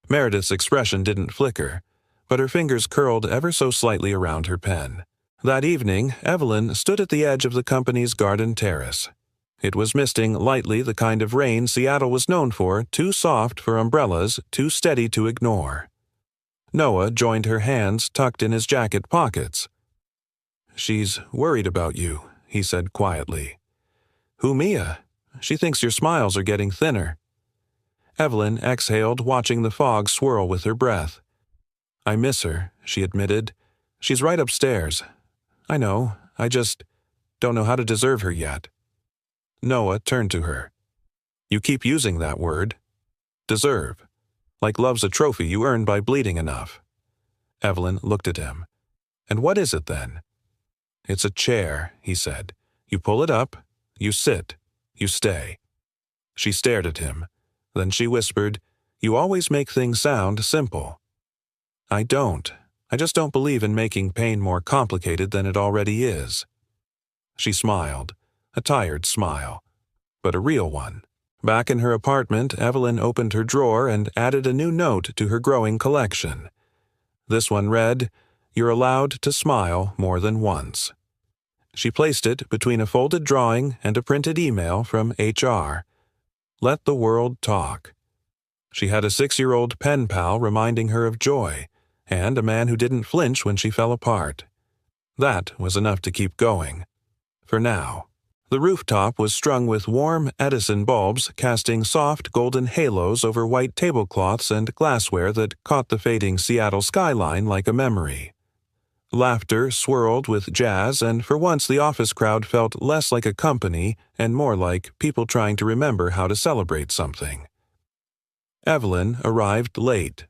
Meredith's expression didn't flicker, but her fingers curled ever so slightly around her pen. That evening, Evelyn stood at the edge of the company's garden terrace. It was misting lightly, the kind of rain Seattle was known for, too soft for umbrellas, too steady to ignore. Noah joined her hands tucked in his jacket pockets. She's worried about you, he said quietly. Who, Mia? She thinks your smiles are getting thinner. Evelyn exhaled, watching the fog swirl with her breath. I miss her, she admitted. She's right upstairs. I know, I just don't know how to deserve her yet. Noah turned to her. You keep using that word. Deserve. Like love's a trophy you earn by bleeding enough. Evelyn looked at him. And what is it then? It's a chair, he said. You pull it up, you sit, you stay. She stared at him. Then she whispered, You always make things sound simple. I don't. I just don't believe in making pain more complicated than it already is. She smiled, a tired smile, but a real one. Back in her apartment, Evelyn opened her drawer and added a new note to her growing collection. This one read, You're allowed to smile more than once. She placed it between a folded drawing and a printed email from HR. Let the world talk. She had a 6-year-old pen pal reminding her of joy, and a man who didn't flinch when she fell apart. That was enough to keep going. For now. The rooftop was strung with warm Edison bulbs casting soft golden halos over white tablecloths and glassware that caught the fading Seattle skyline like a memory. Laughter swirled with jazz, and for once the office crowd felt less like a company and more like people trying to remember how to celebrate something. Evelyn arrived late.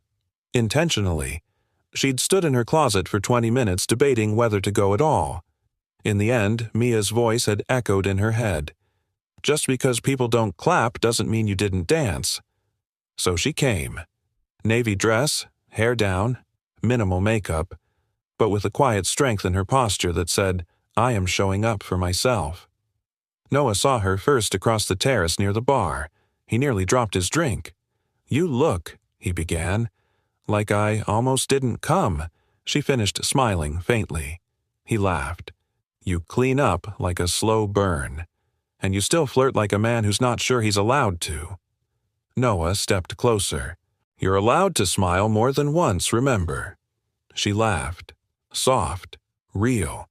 Intentionally. She'd stood in her closet for 20 minutes debating whether to go at all. In the end, Mia's voice had echoed in her head. Just because people don't clap doesn't mean you didn't dance. So she came. Navy dress, hair down, minimal makeup, but with a quiet strength in her posture that said, I am showing up for myself. Noah saw her first across the terrace near the bar. He nearly dropped his drink. You look, he began. Like I almost didn't come, she finished smiling faintly. He laughed. You clean up like a slow burn. And you still flirt like a man who's not sure he's allowed to. Noah stepped closer. You're allowed to smile more than once, remember. She laughed. Soft. Real.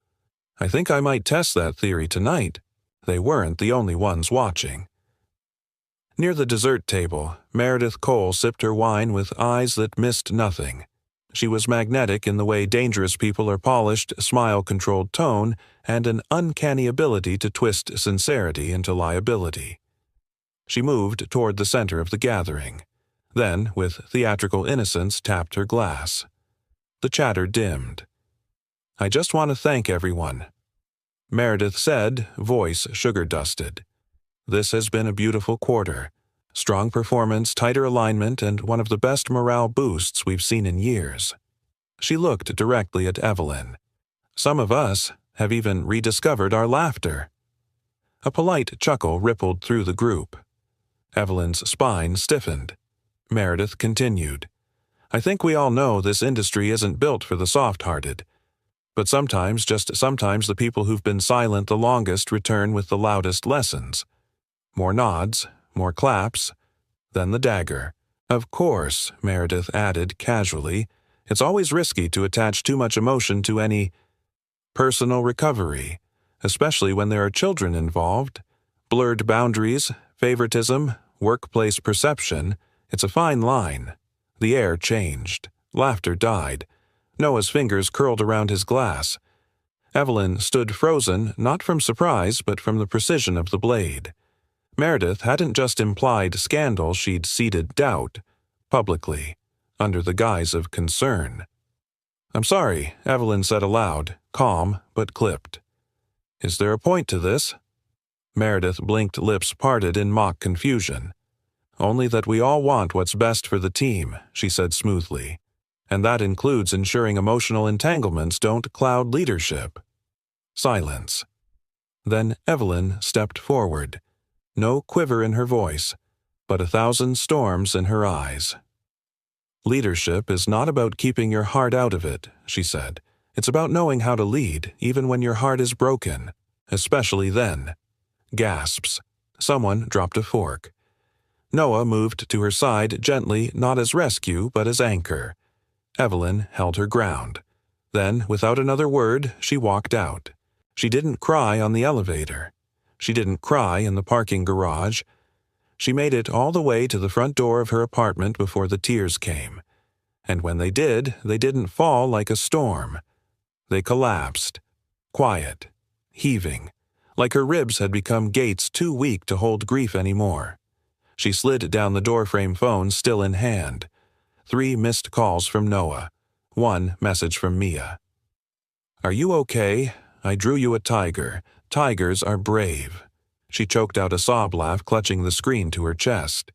I think I might test that theory tonight. They weren't the only ones watching. Near the dessert table, Meredith Cole sipped her wine with eyes that missed nothing. She was magnetic in the way dangerous people are polished, smile-controlled tone, and an uncanny ability to twist sincerity into liability. She moved toward the center of the gathering, then, with theatrical innocence, tapped her glass. The chatter dimmed. I just want to thank everyone, Meredith said, voice sugar-dusted. This has been a beautiful quarter. Strong performance, tighter alignment, and one of the best morale boosts we've seen in years. She looked directly at Evelyn. Some of us have even rediscovered our laughter. A polite chuckle rippled through the group. Evelyn's spine stiffened. Meredith continued. I think we all know this industry isn't built for the soft-hearted. But sometimes, just sometimes, the people who've been silent the longest return with the loudest lessons. More nods, more claps, then the dagger. Of course, Meredith added casually, it's always risky to attach too much emotion to any personal recovery, especially when there are children involved. Blurred boundaries, favoritism, workplace perception, it's a fine line. The air changed. Laughter died. Noah's fingers curled around his glass. Evelyn stood frozen, not from surprise, but from the precision of the blade. Meredith hadn't just implied scandal, she'd seeded doubt, publicly, under the guise of concern. "I'm sorry," Evelyn said aloud, calm but clipped. "Is there a point to this?" Meredith blinked, lips parted in mock confusion. "Only that we all want what's best for the team," she said smoothly. "And that includes ensuring emotional entanglements don't cloud leadership." Silence. Then Evelyn stepped forward. No quiver in her voice, but 1,000 storms in her eyes. "Leadership is not about keeping your heart out of it," she said. "It's about knowing how to lead, even when your heart is broken. Especially then." Gasps. Someone dropped a fork. Noah moved to her side gently, not as rescue, but as anchor. Evelyn held her ground. Then, without another word, she walked out. She didn't cry on the elevator. She didn't cry in the parking garage. She made it all the way to the front door of her apartment before the tears came. And when they didn't fall like a storm. They collapsed. Quiet. Heaving. Like her ribs had become gates too weak to hold grief anymore. She slid down the doorframe phone still in hand. 3 missed calls from Noah. 1 message from Mia. "Are you okay? I drew you a tiger. Tigers are brave." She choked out a sob laugh, clutching the screen to her chest.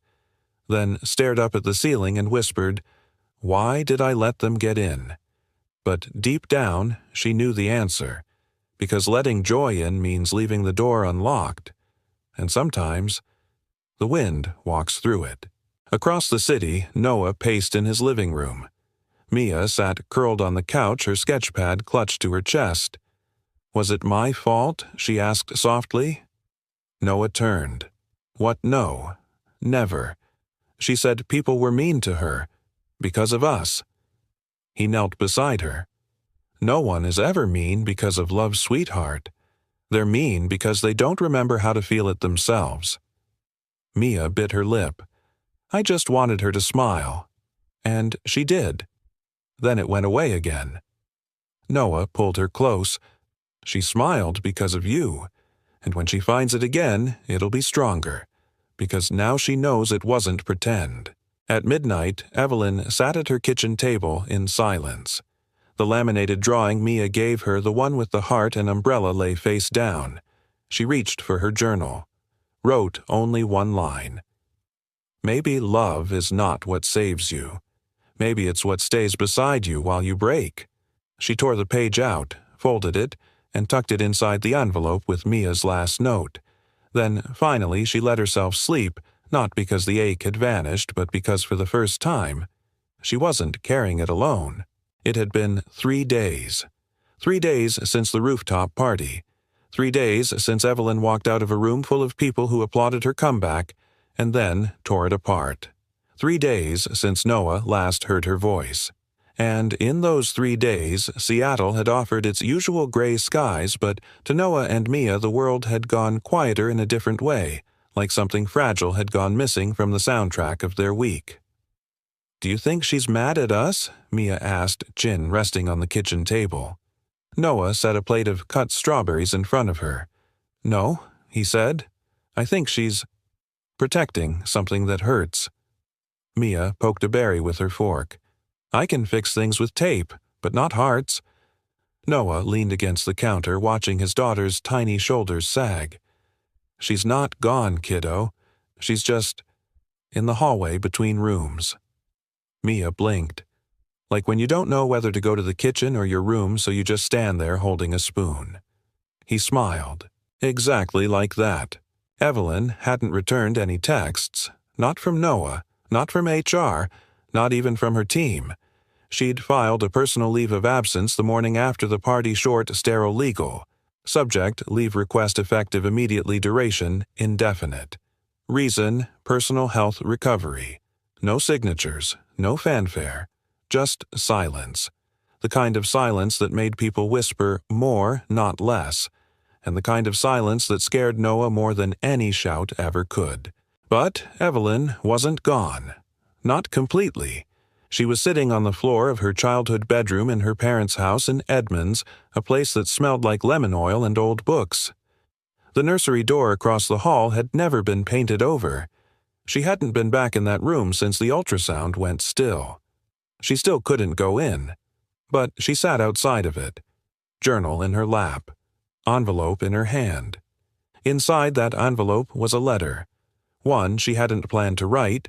Then stared up at the ceiling and whispered, "Why did I let them get in?" But deep down, she knew the answer. Because letting joy in means leaving the door unlocked. And sometimes, the wind walks through it. Across the city, Noah paced in his living room. Mia sat curled on the couch, her sketchpad clutched to her chest. "Was it my fault?" she asked softly. Noah turned. "What, no? Never." She said people were mean to her. Because of us. He knelt beside her. "No one is ever mean because of love's sweetheart. They're mean because they don't remember how to feel it themselves." Mia bit her lip. I just wanted her to smile. And she did. Then it went away again. Noah pulled her close. "She smiled because of you. And when she finds it again, it'll be stronger. Because now she knows it wasn't pretend." At midnight, Evelyn sat at her kitchen table in silence. The laminated drawing Mia gave her, the one with the heart and umbrella, lay face down. She reached for her journal. Wrote only 1 line. "Maybe love is not what saves you. Maybe it's what stays beside you while you break." She tore the page out, folded it, and tucked it inside the envelope with Mia's last note. Then, finally, she let herself sleep, not because the ache had vanished, but because for the first time, she wasn't carrying it alone. It had been 3 days. 3 days since the rooftop party. 3 days since Evelyn walked out of a room full of people who applauded her comeback, and then tore it apart. 3 days since Noah last heard her voice. And in those 3 days, Seattle had offered its usual gray skies, but to Noah and Mia the world had gone quieter in a different way, like something fragile had gone missing from the soundtrack of their week. "Do you think she's mad at us?" Mia asked, chin resting on the kitchen table. Noah set a plate of cut strawberries in front of her. "No," he said. "I think she's protecting something that hurts." Mia poked a berry with her fork. "I can fix things with tape, but not hearts." Noah leaned against the counter, watching his daughter's tiny shoulders sag. "She's not gone, kiddo. She's just in the hallway between rooms." Mia blinked. Like when you don't know whether to go to the kitchen or your room, so you just stand there holding a spoon. He smiled. Exactly like that. Evelyn hadn't returned any texts. Not from Noah, not from HR, not even from her team. She'd filed a personal leave of absence the morning after the party, short, sterile, legal. Subject, leave request effective immediately, duration, indefinite. Reason, personal health recovery. No signatures, no fanfare, just silence. The kind of silence that made people whisper more, not less, and the kind of silence that scared Noah more than any shout ever could. But Evelyn wasn't gone. Not completely. She was sitting on the floor of her childhood bedroom in her parents' house in Edmonds, a place that smelled like lemon oil and old books. The nursery door across the hall had never been painted over. She hadn't been back in that room since the ultrasound went still. She still couldn't go in. But she sat outside of it, journal in her lap, envelope in her hand. Inside that envelope was a letter, one she hadn't planned to write,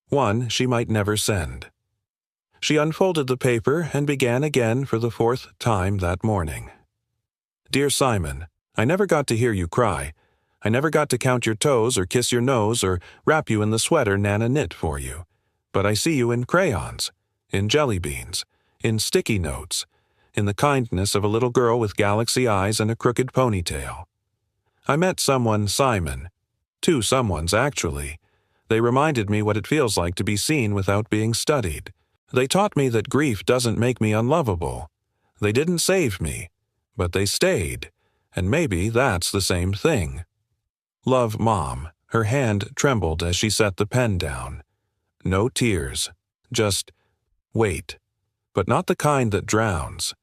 one she might never send. She unfolded the paper and began again for the 4th time that morning. Dear Simon, I never got to hear you cry. I never got to count your toes or kiss your nose or wrap you in the sweater Nana knit for you. But I see you in crayons, in jelly beans, in sticky notes, in the kindness of a little girl with galaxy eyes and a crooked ponytail. I met someone, Simon. 2 someones, actually. They reminded me what it feels like to be seen without being studied. They taught me that grief doesn't make me unlovable. They didn't save me, but they stayed, and maybe that's the same thing. Love, Mom. Her hand trembled as she set the pen down. No tears, just wait. But not the kind that drowns.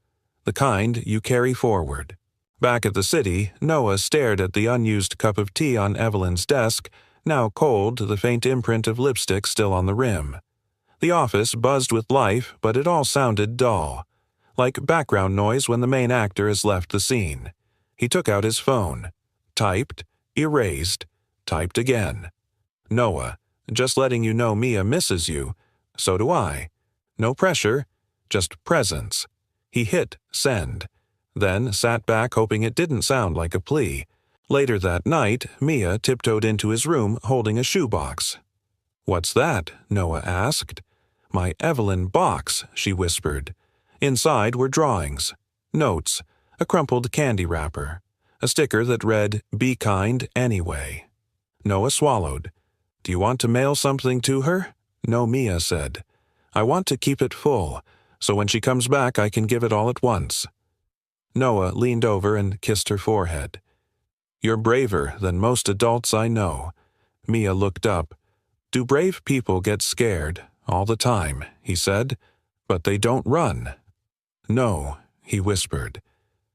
The kind you carry forward. Back at the city, Noah stared at the unused cup of tea on Evelyn's desk, now cold, the faint imprint of lipstick still on the rim. The office buzzed with life, but it all sounded dull, like background noise when the main actor has left the scene. He took out his phone, typed, erased, typed again. Noah, just letting you know Mia misses you. So do I. No pressure, just presence. He hit send, then sat back hoping it didn't sound like a plea. Later that night, Mia tiptoed into his room holding a shoebox. What's that? Noah asked. My Evelyn box, she whispered. Inside were drawings, notes, a crumpled candy wrapper, a sticker that read, Be kind anyway. Noah swallowed. Do you want to mail something to her? No, Mia said. I want to keep it full, so when she comes back I can give it all at once. Noah leaned over and kissed her forehead. You're braver than most adults I know. Mia looked up. Do brave people get scared? All the time, he said. But they don't run. No, he whispered.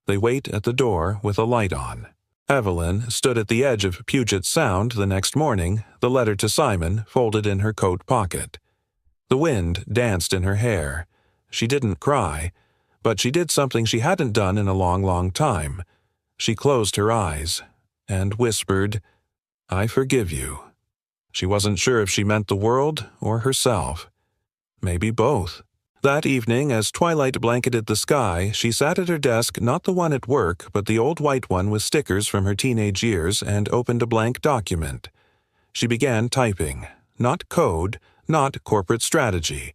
They wait at the door with a light on. Evelyn stood at the edge of Puget Sound the next morning, the letter to Simon folded in her coat pocket. The wind danced in her hair. She didn't cry, but she did something she hadn't done in a long, long time. She closed her eyes and whispered, I forgive you. She wasn't sure if she meant the world or herself. Maybe both. That evening, as twilight blanketed the sky, she sat at her desk, not the one at work, but the old white one with stickers from her teenage years, and opened a blank document. She began typing. Not code, not corporate strategy,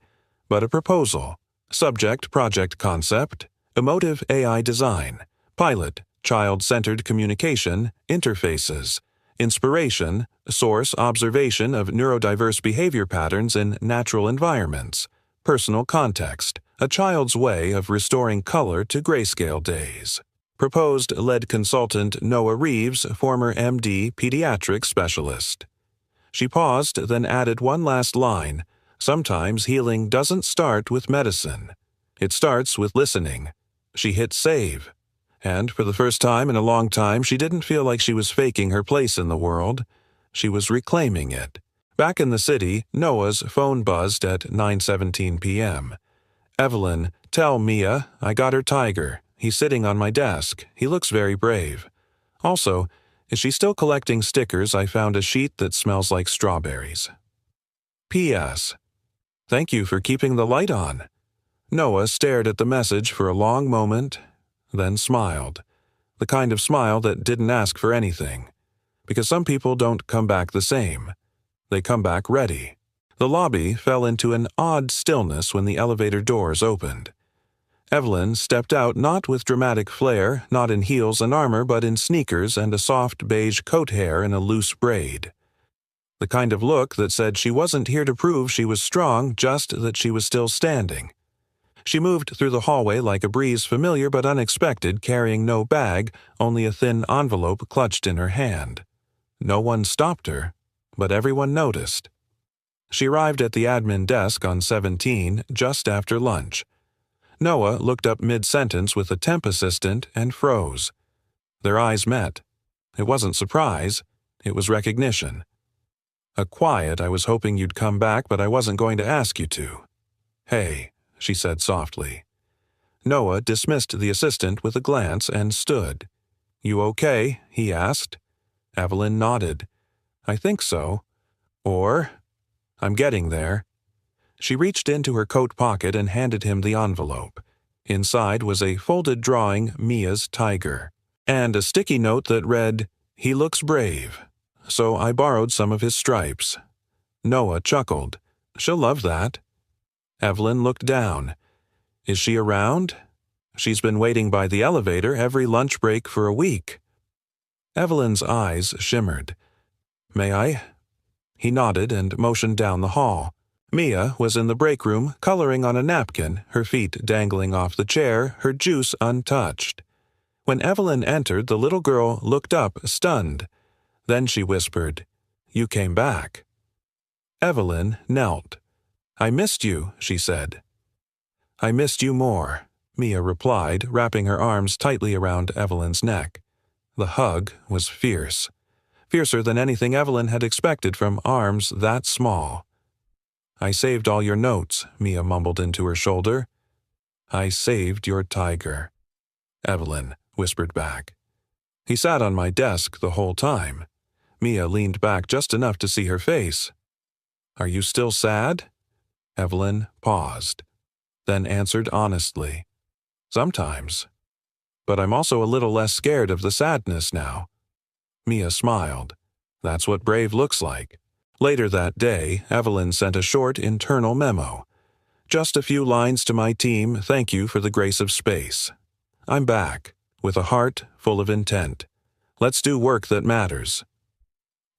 but a proposal. Subject, project concept, emotive AI design, pilot, child-centered communication, interfaces, inspiration, source observation of neurodiverse behavior patterns in natural environments, personal context, a child's way of restoring color to grayscale days. Proposed lead consultant Noah Reeves, former MD pediatric specialist. She paused, then added one last line. Sometimes healing doesn't start with medicine. It starts with listening. She hit save. And for the first time in a long time, she didn't feel like she was faking her place in the world. She was reclaiming it. Back in the city, Noah's phone buzzed at 9:17 p.m. Evelyn, tell Mia, I got her tiger. He's sitting on my desk. He looks very brave. Also, is she still collecting stickers? I found a sheet that smells like strawberries. P.S. Thank you for keeping the light on. Noah stared at the message for a long moment, then smiled. The kind of smile that didn't ask for anything. Because some people don't come back the same. They come back ready. The lobby fell into an odd stillness when the elevator doors opened. Evelyn stepped out not with dramatic flair, not in heels and armor, but in sneakers and a soft beige coat hair in a loose braid. The kind of look that said she wasn't here to prove she was strong, just that she was still standing. She moved through the hallway like a breeze familiar but unexpected, carrying no bag, only a thin envelope clutched in her hand. No one stopped her, but everyone noticed. She arrived at the admin desk on 17 just after lunch. Noah looked up mid-sentence with a temp assistant and froze. Their eyes met. It wasn't surprise, it was recognition. A quiet, I was hoping you'd come back, but I wasn't going to ask you to. Hey, she said softly. Noah dismissed the assistant with a glance and stood. "You okay?" he asked. Evelyn nodded. "I think so. Or, I'm getting there." She reached into her coat pocket and handed him the envelope. Inside was a folded drawing Mia's tiger, and a sticky note that read, "He looks brave." So I borrowed some of his stripes. Noah chuckled. "She'll love that." Evelyn looked down. "Is she around?" "She's been waiting by the elevator every lunch break for a week." Evelyn's eyes shimmered. "May I?" He nodded and motioned down the hall. Mia was in the break room, coloring on a napkin, her feet dangling off the chair, her juice untouched. When Evelyn entered, the little girl looked up, stunned. Then she whispered, "You came back." Evelyn knelt. "I missed you," she said. "I missed you more," Mia replied, wrapping her arms tightly around Evelyn's neck. The hug was fierce. Fiercer than anything Evelyn had expected from arms that small. "I saved all your notes," Mia mumbled into her shoulder. "I saved your tiger," Evelyn whispered back. "He sat on my desk the whole time." Mia leaned back just enough to see her face. "Are you still sad?" Evelyn paused, then answered honestly, "Sometimes. But I'm also a little less scared of the sadness now." Mia smiled. "That's what brave looks like." Later that day, Evelyn sent a short internal memo. "Just a few lines to my team, thank you for the grace of space. I'm back, with a heart full of intent. Let's do work that matters."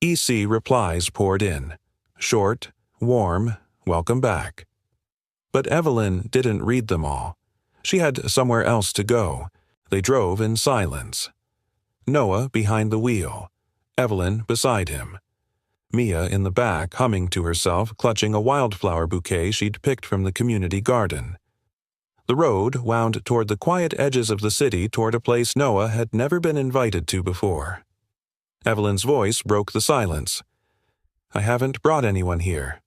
EC replies poured in. Short, warm, welcome back. But Evelyn didn't read them all. She had somewhere else to go. They drove in silence. Noah behind the wheel. Evelyn beside him. Mia in the back, humming to herself, clutching a wildflower bouquet she'd picked from the community garden. The road wound toward the quiet edges of the city, toward a place Noah had never been invited to before. Evelyn's voice broke the silence. "I haven't brought anyone here."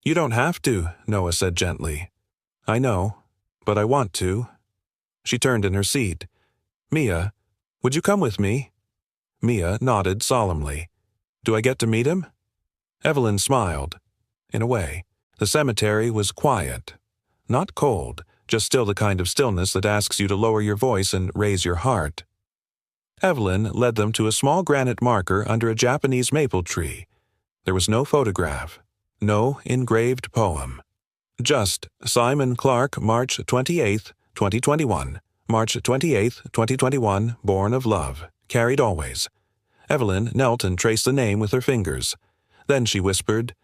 "You don't have to," Noah said gently. "I know, but I want to." She turned in her seat. "Mia, would you come with me?" Mia nodded solemnly. "Do I get to meet him?" Evelyn smiled. In a way, the cemetery was quiet. Not cold, just still the kind of stillness that asks you to lower your voice and raise your heart. Evelyn led them to a small granite marker under a Japanese maple tree. There was no photograph, no engraved poem. Just Simon Clark, March 28, 2021. March 28, 2021, born of love, carried always. Evelyn knelt and traced the name with her fingers. Then she whispered,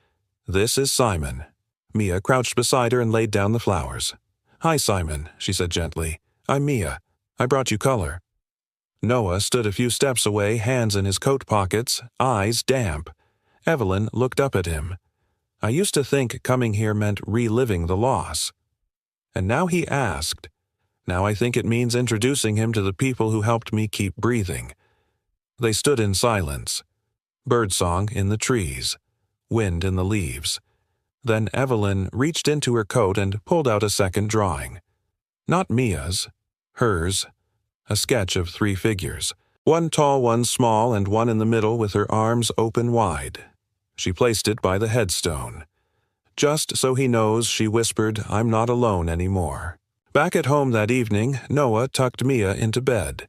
"This is Simon." Mia crouched beside her and laid down the flowers. "Hi, Simon," she said gently. "I'm Mia. I brought you color." Noah stood a few steps away, hands in his coat pockets, eyes damp. Evelyn looked up at him. "I used to think coming here meant reliving the loss. And now he asked. Now I think it means introducing him to the people who helped me keep breathing." They stood in silence. Birdsong in the trees. Wind in the leaves. Then Evelyn reached into her coat and pulled out a second drawing. Not Mia's. Hers. A sketch of 3 figures. One tall, one small, and one in the middle with her arms open wide. She placed it by the headstone. "Just so he knows," she whispered, "I'm not alone anymore." Back at home that evening, Noah tucked Mia into bed.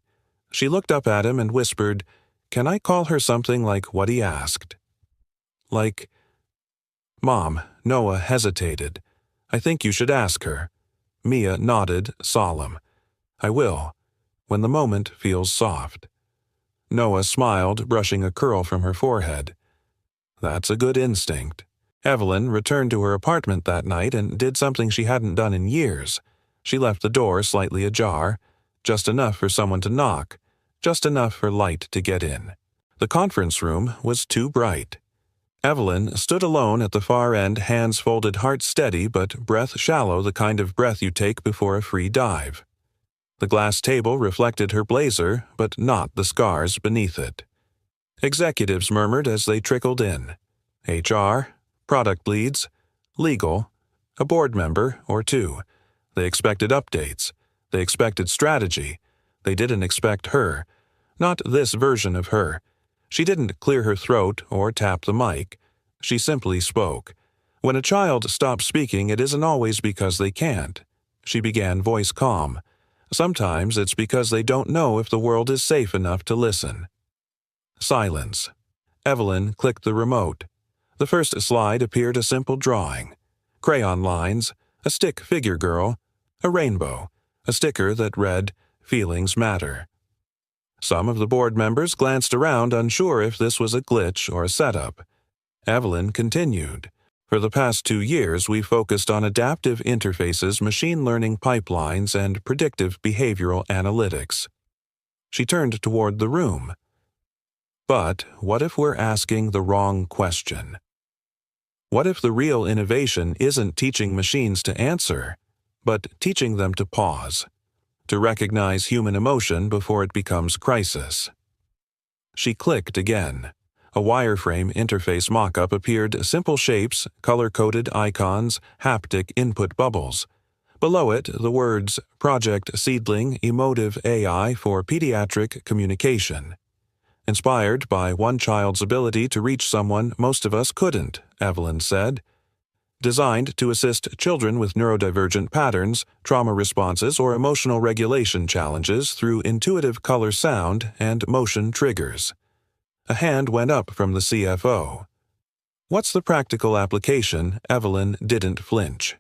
She looked up at him and whispered, "Can I call her something like what he asked?" Like, "Mom," Noah hesitated. "I think you should ask her." Mia nodded, solemn. "I will, when the moment feels soft." Noah smiled, brushing a curl from her forehead. "That's a good instinct." Evelyn returned to her apartment that night and did something she hadn't done in years. She left the door slightly ajar, just enough for someone to knock, just enough for light to get in. The conference room was too bright. Evelyn stood alone at the far end, hands folded, heart steady, but breath shallow, the kind of breath you take before a free dive. The glass table reflected her blazer, but not the scars beneath it. Executives murmured as they trickled in. HR, product leads, legal, a board member or 2. They expected updates. They expected strategy. They didn't expect her. Not this version of her. She didn't clear her throat or tap the mic. She simply spoke. When a child stops speaking, it isn't always because they can't. She began, voice calm. Sometimes it's because they don't know if the world is safe enough to listen. Silence. Evelyn clicked the remote. The first slide appeared a simple drawing. Crayon lines, a stick figure girl, a rainbow, a sticker that read, "Feelings Matter." Some of the board members glanced around, unsure if this was a glitch or a setup. Evelyn continued. For the past 2 years, we focused on adaptive interfaces, machine learning pipelines, and predictive behavioral analytics. She turned toward the room. But what if we're asking the wrong question? What if the real innovation isn't teaching machines to answer, but teaching them to pause, to recognize human emotion before it becomes crisis? She clicked again. A wireframe interface mock-up appeared, simple shapes, color-coded icons, haptic input bubbles. Below it, the words, Project Seedling Emotive AI for Pediatric Communication. Inspired by one child's ability to reach someone most of us couldn't, Evelyn said. Designed to assist children with neurodivergent patterns, trauma responses, or emotional regulation challenges through intuitive color sound and motion triggers. A hand went up from the CFO. What's the practical application? Evelyn didn't flinch.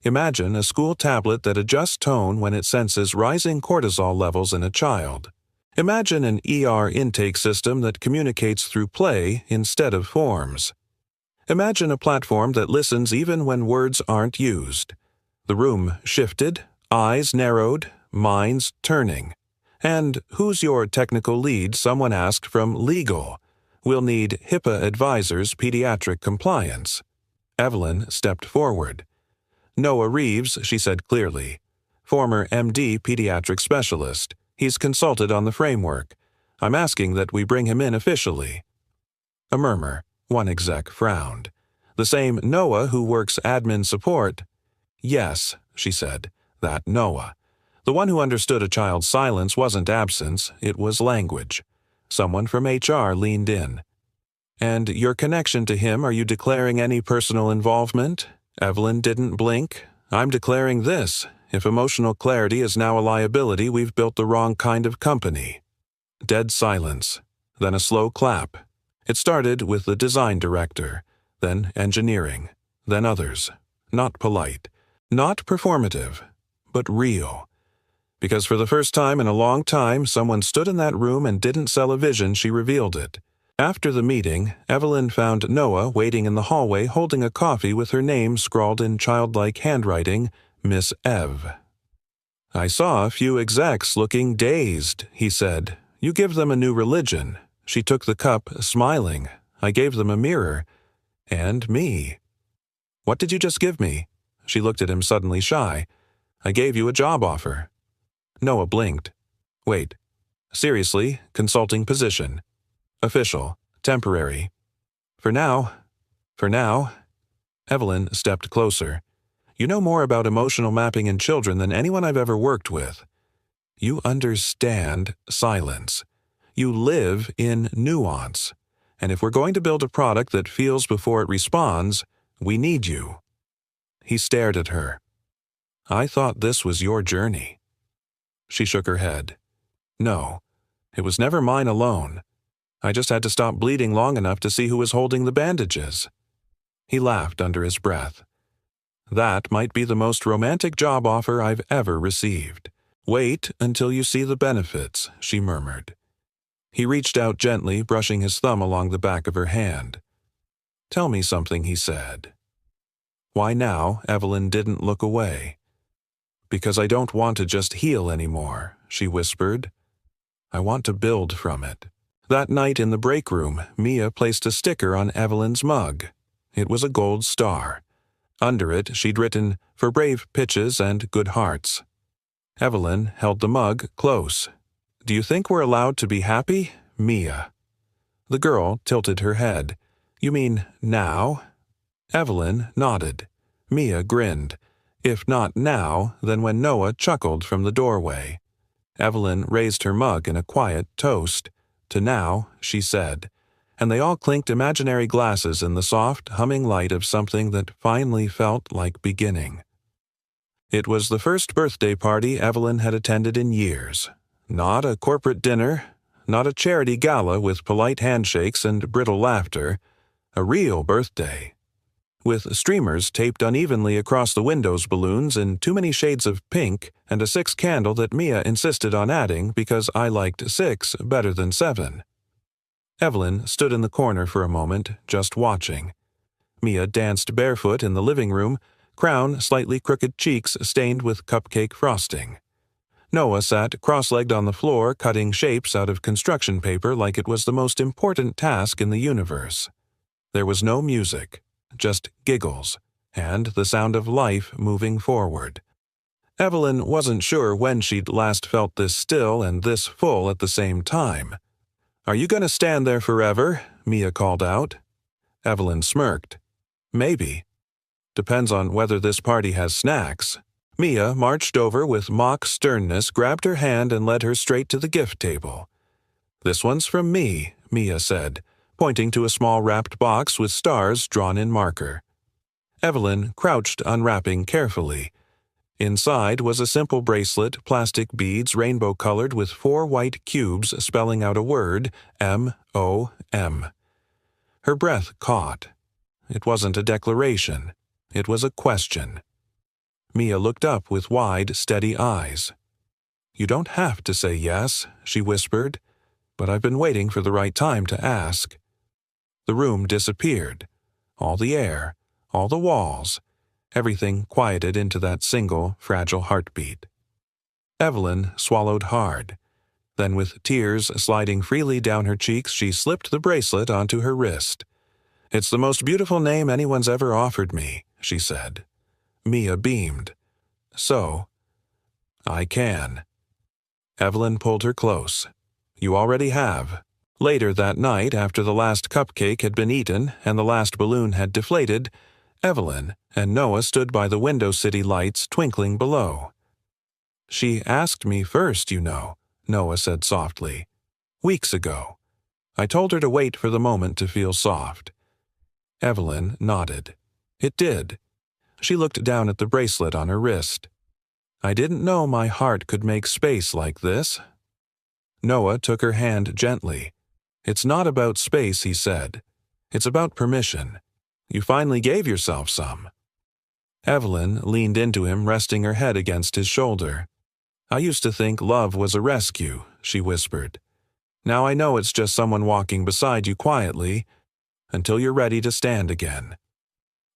Imagine a school tablet that adjusts tone when it senses rising cortisol levels in a child. Imagine an ER intake system that communicates through play instead of forms. Imagine a platform that listens even when words aren't used. The room shifted, eyes narrowed, minds turning. And who's your technical lead? Someone asked from legal. We'll need HIPAA advisors, pediatric compliance. Evelyn stepped forward. Noah Reeves, she said clearly. Former MD pediatric specialist. He's consulted on the framework. I'm asking that we bring him in officially. A murmur. One exec frowned. The same Noah who works admin support? Yes, she said. That Noah. The one who understood a child's silence wasn't absence, it was language. Someone from HR leaned in. And your connection to him, are you declaring any personal involvement? Evelyn didn't blink. I'm declaring this. If emotional clarity is now a liability, we've built the wrong kind of company. Dead silence. Then a slow clap. It started with the design director, then engineering, then others. Not polite, not performative, but real. Because for the first time in a long time, someone stood in that room and didn't sell a vision, she revealed it. After the meeting, Evelyn found Noah waiting in the hallway holding a coffee with her name scrawled in childlike handwriting, Miss Ev. I saw a few execs looking dazed, he said. You give them a new religion. She took the cup, smiling. I gave them a mirror. And me. What did you just give me? She looked at him suddenly shy. I gave you a job offer. Noah blinked. Wait. Seriously, consulting position. Official. Temporary. For now. Evelyn stepped closer. You know more about emotional mapping in children than anyone I've ever worked with. You understand silence. You live in nuance. And if we're going to build a product that feels before it responds, we need you. He stared at her. I thought this was your journey. She shook her head. No, it was never mine alone. I just had to stop bleeding long enough to see who was holding the bandages. He laughed under his breath. That might be the most romantic job offer I've ever received. Wait until you see the benefits, she murmured. He reached out gently, brushing his thumb along the back of her hand. Tell me something, he said. Why now? Evelyn didn't look away. Because I don't want to just heal anymore, she whispered. I want to build from it. That night in the break room, Mia placed a sticker on Evelyn's mug. It was a gold star. Under it, she'd written, for brave pitches and good hearts. Evelyn held the mug close. Do you think we're allowed to be happy? Mia. The girl tilted her head. You mean now? Evelyn nodded. Mia grinned. If not now, then when Noah chuckled from the doorway. Evelyn raised her mug in a quiet toast. To now, she said, and they all clinked imaginary glasses in the soft, humming light of something that finally felt like beginning. It was the first birthday party Evelyn had attended in years. Not a corporate dinner, not a charity gala with polite handshakes and brittle laughter. A real birthday. With streamers taped unevenly across the windows balloons in too many shades of pink and a sixth candle that Mia insisted on adding because I liked 6 better than 7. Evelyn stood in the corner for a moment, just watching. Mia danced barefoot in the living room, crown slightly crooked cheeks stained with cupcake frosting. Noah sat cross-legged on the floor cutting shapes out of construction paper like it was the most important task in the universe. There was no music, just giggles, and the sound of life moving forward. Evelyn wasn't sure when she'd last felt this still and this full at the same time. "Are you going to stand there forever?" Mia called out. Evelyn smirked. "Maybe. Depends on whether this party has snacks." Mia marched over with mock sternness, grabbed her hand and led her straight to the gift table. "This one's from me," Mia said, pointing to a small wrapped box with stars drawn in marker. Evelyn crouched unwrapping carefully. Inside was a simple bracelet, plastic beads rainbow-colored with 4 white cubes spelling out a word, M-O-M. Her breath caught. It wasn't a declaration. It was a question. Mia looked up with wide, steady eyes. "You don't have to say yes," she whispered, "but I've been waiting for the right time to ask." The room disappeared. All the air, all the walls, everything quieted into that single, fragile heartbeat. Evelyn swallowed hard. Then with tears sliding freely down her cheeks, she slipped the bracelet onto her wrist. "It's the most beautiful name anyone's ever offered me," she said. Mia beamed. "So, I can." Evelyn pulled her close. "You already have." Later that night, after the last cupcake had been eaten and the last balloon had deflated, Evelyn and Noah stood by the window city lights twinkling below. "She asked me first, you know," Noah said softly. "Weeks ago. I told her to wait for the moment to feel soft." Evelyn nodded. It did. She looked down at the bracelet on her wrist. "I didn't know my heart could make space like this." Noah took her hand gently. "It's not about space," he said. "It's about permission. You finally gave yourself some." Evelyn leaned into him, resting her head against his shoulder. "I used to think love was a rescue," she whispered. "Now I know it's just someone walking beside you quietly, until you're ready to stand again."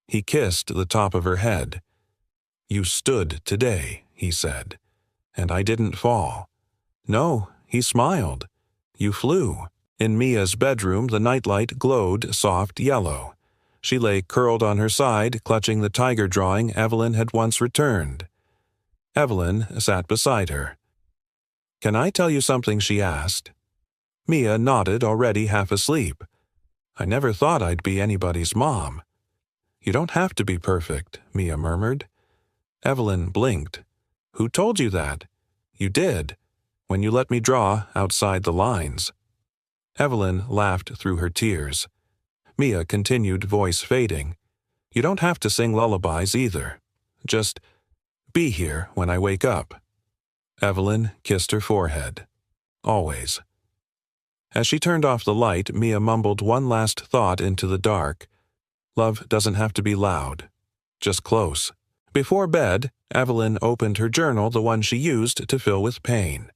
He kissed the top of her head. "You stood today," he said, "and I didn't fall." "No," he smiled. "You flew." In Mia's bedroom, the nightlight glowed soft yellow. She lay curled on her side, clutching the tiger drawing Evelyn had once returned. Evelyn sat beside her. "Can I tell you something?" she asked. Mia nodded, already half asleep. "I never thought I'd be anybody's mom." "You don't have to be perfect," Mia murmured. Evelyn blinked. "Who told you that?" "You did, when you let me draw outside the lines." Evelyn laughed through her tears. Mia continued, voice fading. "You don't have to sing lullabies either. Just be here when I wake up." Evelyn kissed her forehead. "Always." As she turned off the light, Mia mumbled one last thought into the dark. Love doesn't have to be loud. Just close. Before bed, Evelyn opened her journal, the one she used to fill with pain.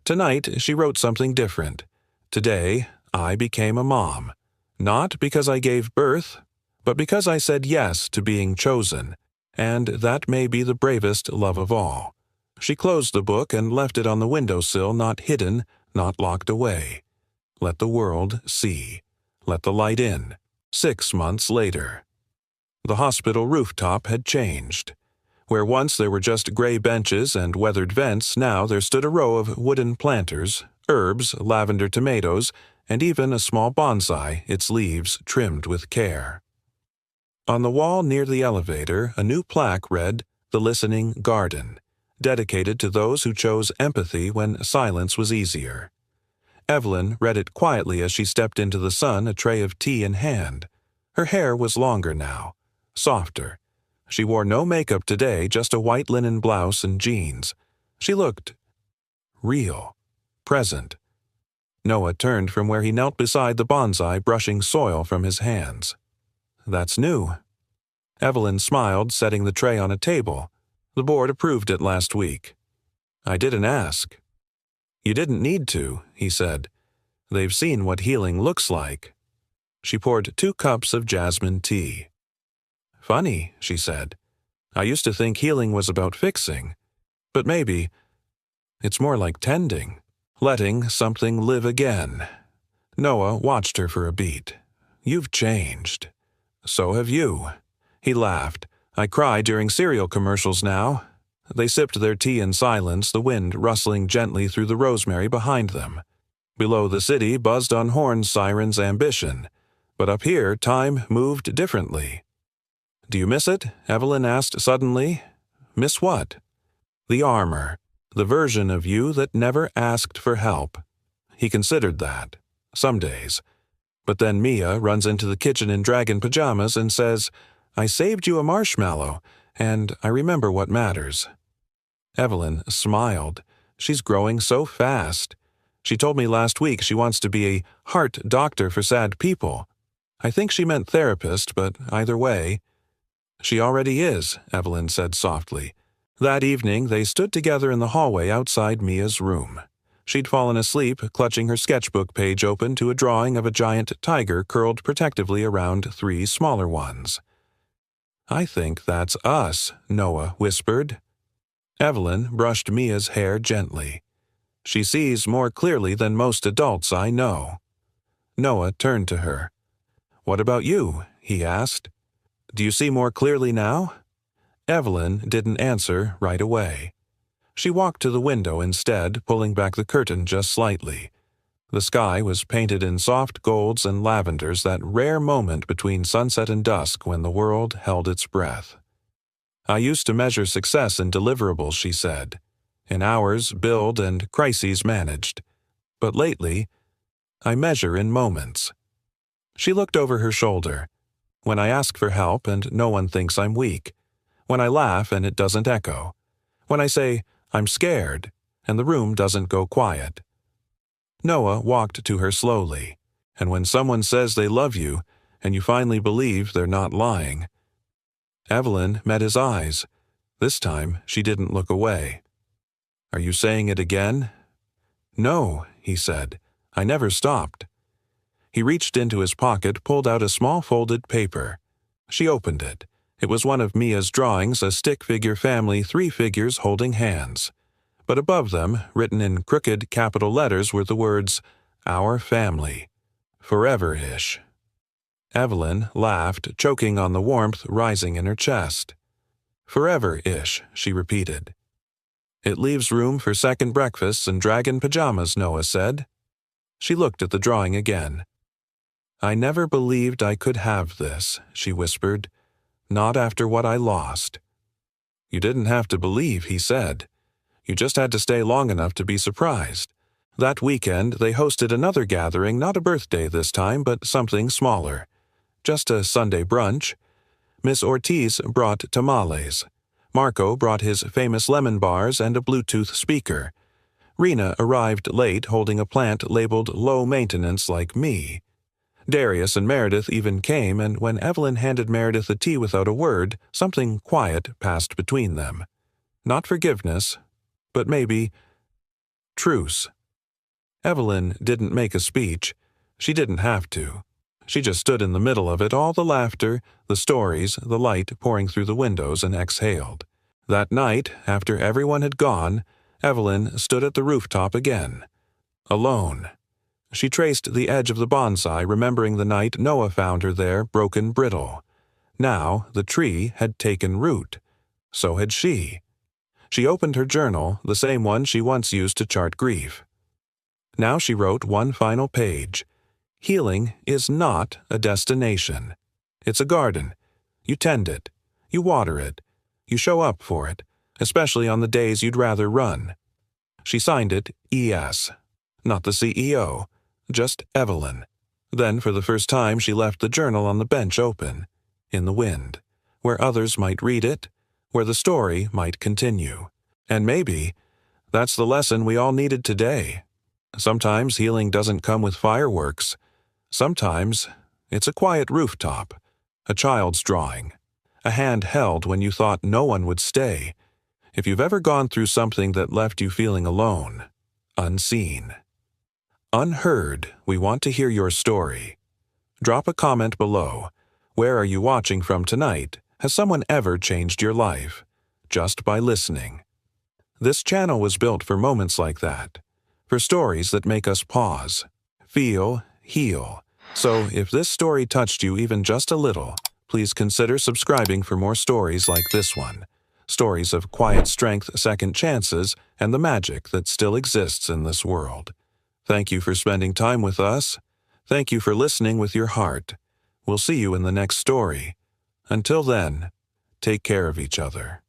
Tonight, she wrote something different. "Today, I became a mom. Not because I gave birth, but because I said yes to being chosen, and that may be the bravest love of all." She closed the book and left it on the windowsill, not hidden, not locked away. Let the world see. Let the light in. 6 months later. The hospital rooftop had changed. Where once there were just gray benches and weathered vents, now there stood a row of wooden planters, herbs, lavender tomatoes, and even a small bonsai, its leaves trimmed with care. On the wall near the elevator, a new plaque read, The Listening Garden, dedicated to those who chose empathy when silence was easier. Evelyn read it quietly as she stepped into the sun, a tray of tea in hand. Her hair was longer now, softer. She wore no makeup today, just a white linen blouse and jeans. She looked real, present. Noah turned from where he knelt beside the bonsai, brushing soil from his hands. "That's new." Evelyn smiled, setting the tray on a table. "The board approved it last week." "I didn't ask." "You didn't need to," he said. "They've seen what healing looks like." She poured 2 cups of jasmine tea. "Funny," she said. "I used to think healing was about fixing. But maybe it's more like tending, letting something live again." Noah watched her for a beat. "You've changed." "So have you." He laughed. "I cry during cereal commercials now." They sipped their tea in silence, the wind rustling gently through the rosemary behind them. Below, the city buzzed on horn sirens' ambition. But up here, time moved differently. "Do you miss it?" Evelyn asked suddenly. "Miss what?" "The armor. The version of you that never asked for help." He considered that. Some days. But then Mia runs into the kitchen in dragon pajamas and says, "I saved you a marshmallow, and I remember what matters." Evelyn smiled. She's growing so fast. She told me last week she wants to be a heart doctor for sad people. I think she meant therapist, but either way. "She already is," Evelyn said softly. That evening, they stood together in the hallway outside Mia's room. She'd fallen asleep, clutching her sketchbook page open to a drawing of a giant tiger curled protectively around 3 smaller ones. "I think that's us," Noah whispered. Evelyn brushed Mia's hair gently. "She sees more clearly than most adults I know." Noah turned to her. "What about you?" he asked. "Do you see more clearly now?" Evelyn didn't answer right away. She walked to the window instead, pulling back the curtain just slightly. The sky was painted in soft golds and lavenders, that rare moment between sunset and dusk when the world held its breath. "I used to measure success in deliverables," she said, "in hours billed and crises managed. But lately, I measure in moments." She looked over her shoulder. "When I ask for help and no one thinks I'm weak. When I laugh and it doesn't echo. When I say, 'I'm scared,' and the room doesn't go quiet." Noah walked to her slowly. "And when someone says they love you, and you finally believe they're not lying." Evelyn met his eyes. This time, she didn't look away. "Are you saying it again?" "No," he said. "I never stopped." He reached into his pocket, pulled out a small folded paper. She opened it. It was one of Mia's drawings, a stick-figure family, 3 figures holding hands. But above them, written in crooked capital letters, were the words, "Our Family. Forever-ish." Evelyn laughed, choking on the warmth rising in her chest. "Forever-ish," she repeated. "It leaves room for second breakfasts and dragon pajamas," Noah said. She looked at the drawing again. "I never believed I could have this," she whispered. "Not after what I lost." "You didn't have to believe," he said. "You just had to stay long enough to be surprised." That weekend, they hosted another gathering, not a birthday this time, but something smaller. Just a Sunday brunch. Miss Ortiz brought tamales. Marco brought his famous lemon bars and a Bluetooth speaker. Rena arrived late, holding a plant labeled low maintenance like me. Darius and Meredith even came, and when Evelyn handed Meredith the tea without a word, something quiet passed between them. Not forgiveness, but maybe truce. Evelyn didn't make a speech. She didn't have to. She just stood in the middle of it, all the laughter, the stories, the light pouring through the windows, and exhaled. That night, after everyone had gone, Evelyn stood at the rooftop again. Alone. She traced the edge of the bonsai, remembering the night Noah found her there, broken brittle. Now the tree had taken root. So had she. She opened her journal, the same one she once used to chart grief. Now she wrote one final page. Healing is not a destination. It's a garden. You tend it. You water it. You show up for it, especially on the days you'd rather run. She signed it E.S., not the CEO, just Evelyn. Then, for the first time, she left the journal on the bench open, in the wind, where others might read it, where the story might continue. And maybe that's the lesson we all needed today. Sometimes healing doesn't come with fireworks. Sometimes it's a quiet rooftop, a child's drawing, a hand held when you thought no one would stay. If you've ever gone through something that left you feeling alone, unseen, unheard, we want to hear your story. Drop a comment below. Where are you watching from tonight? Has someone ever changed your life? Just by listening. This channel was built for moments like that, for stories that make us pause, feel, heal. So if this story touched you even just a little, please consider subscribing for more stories like this one. Stories of quiet strength, second chances, and the magic that still exists in this world. Thank you for spending time with us. Thank you for listening with your heart. We'll see you in the next story. Until then, take care of each other.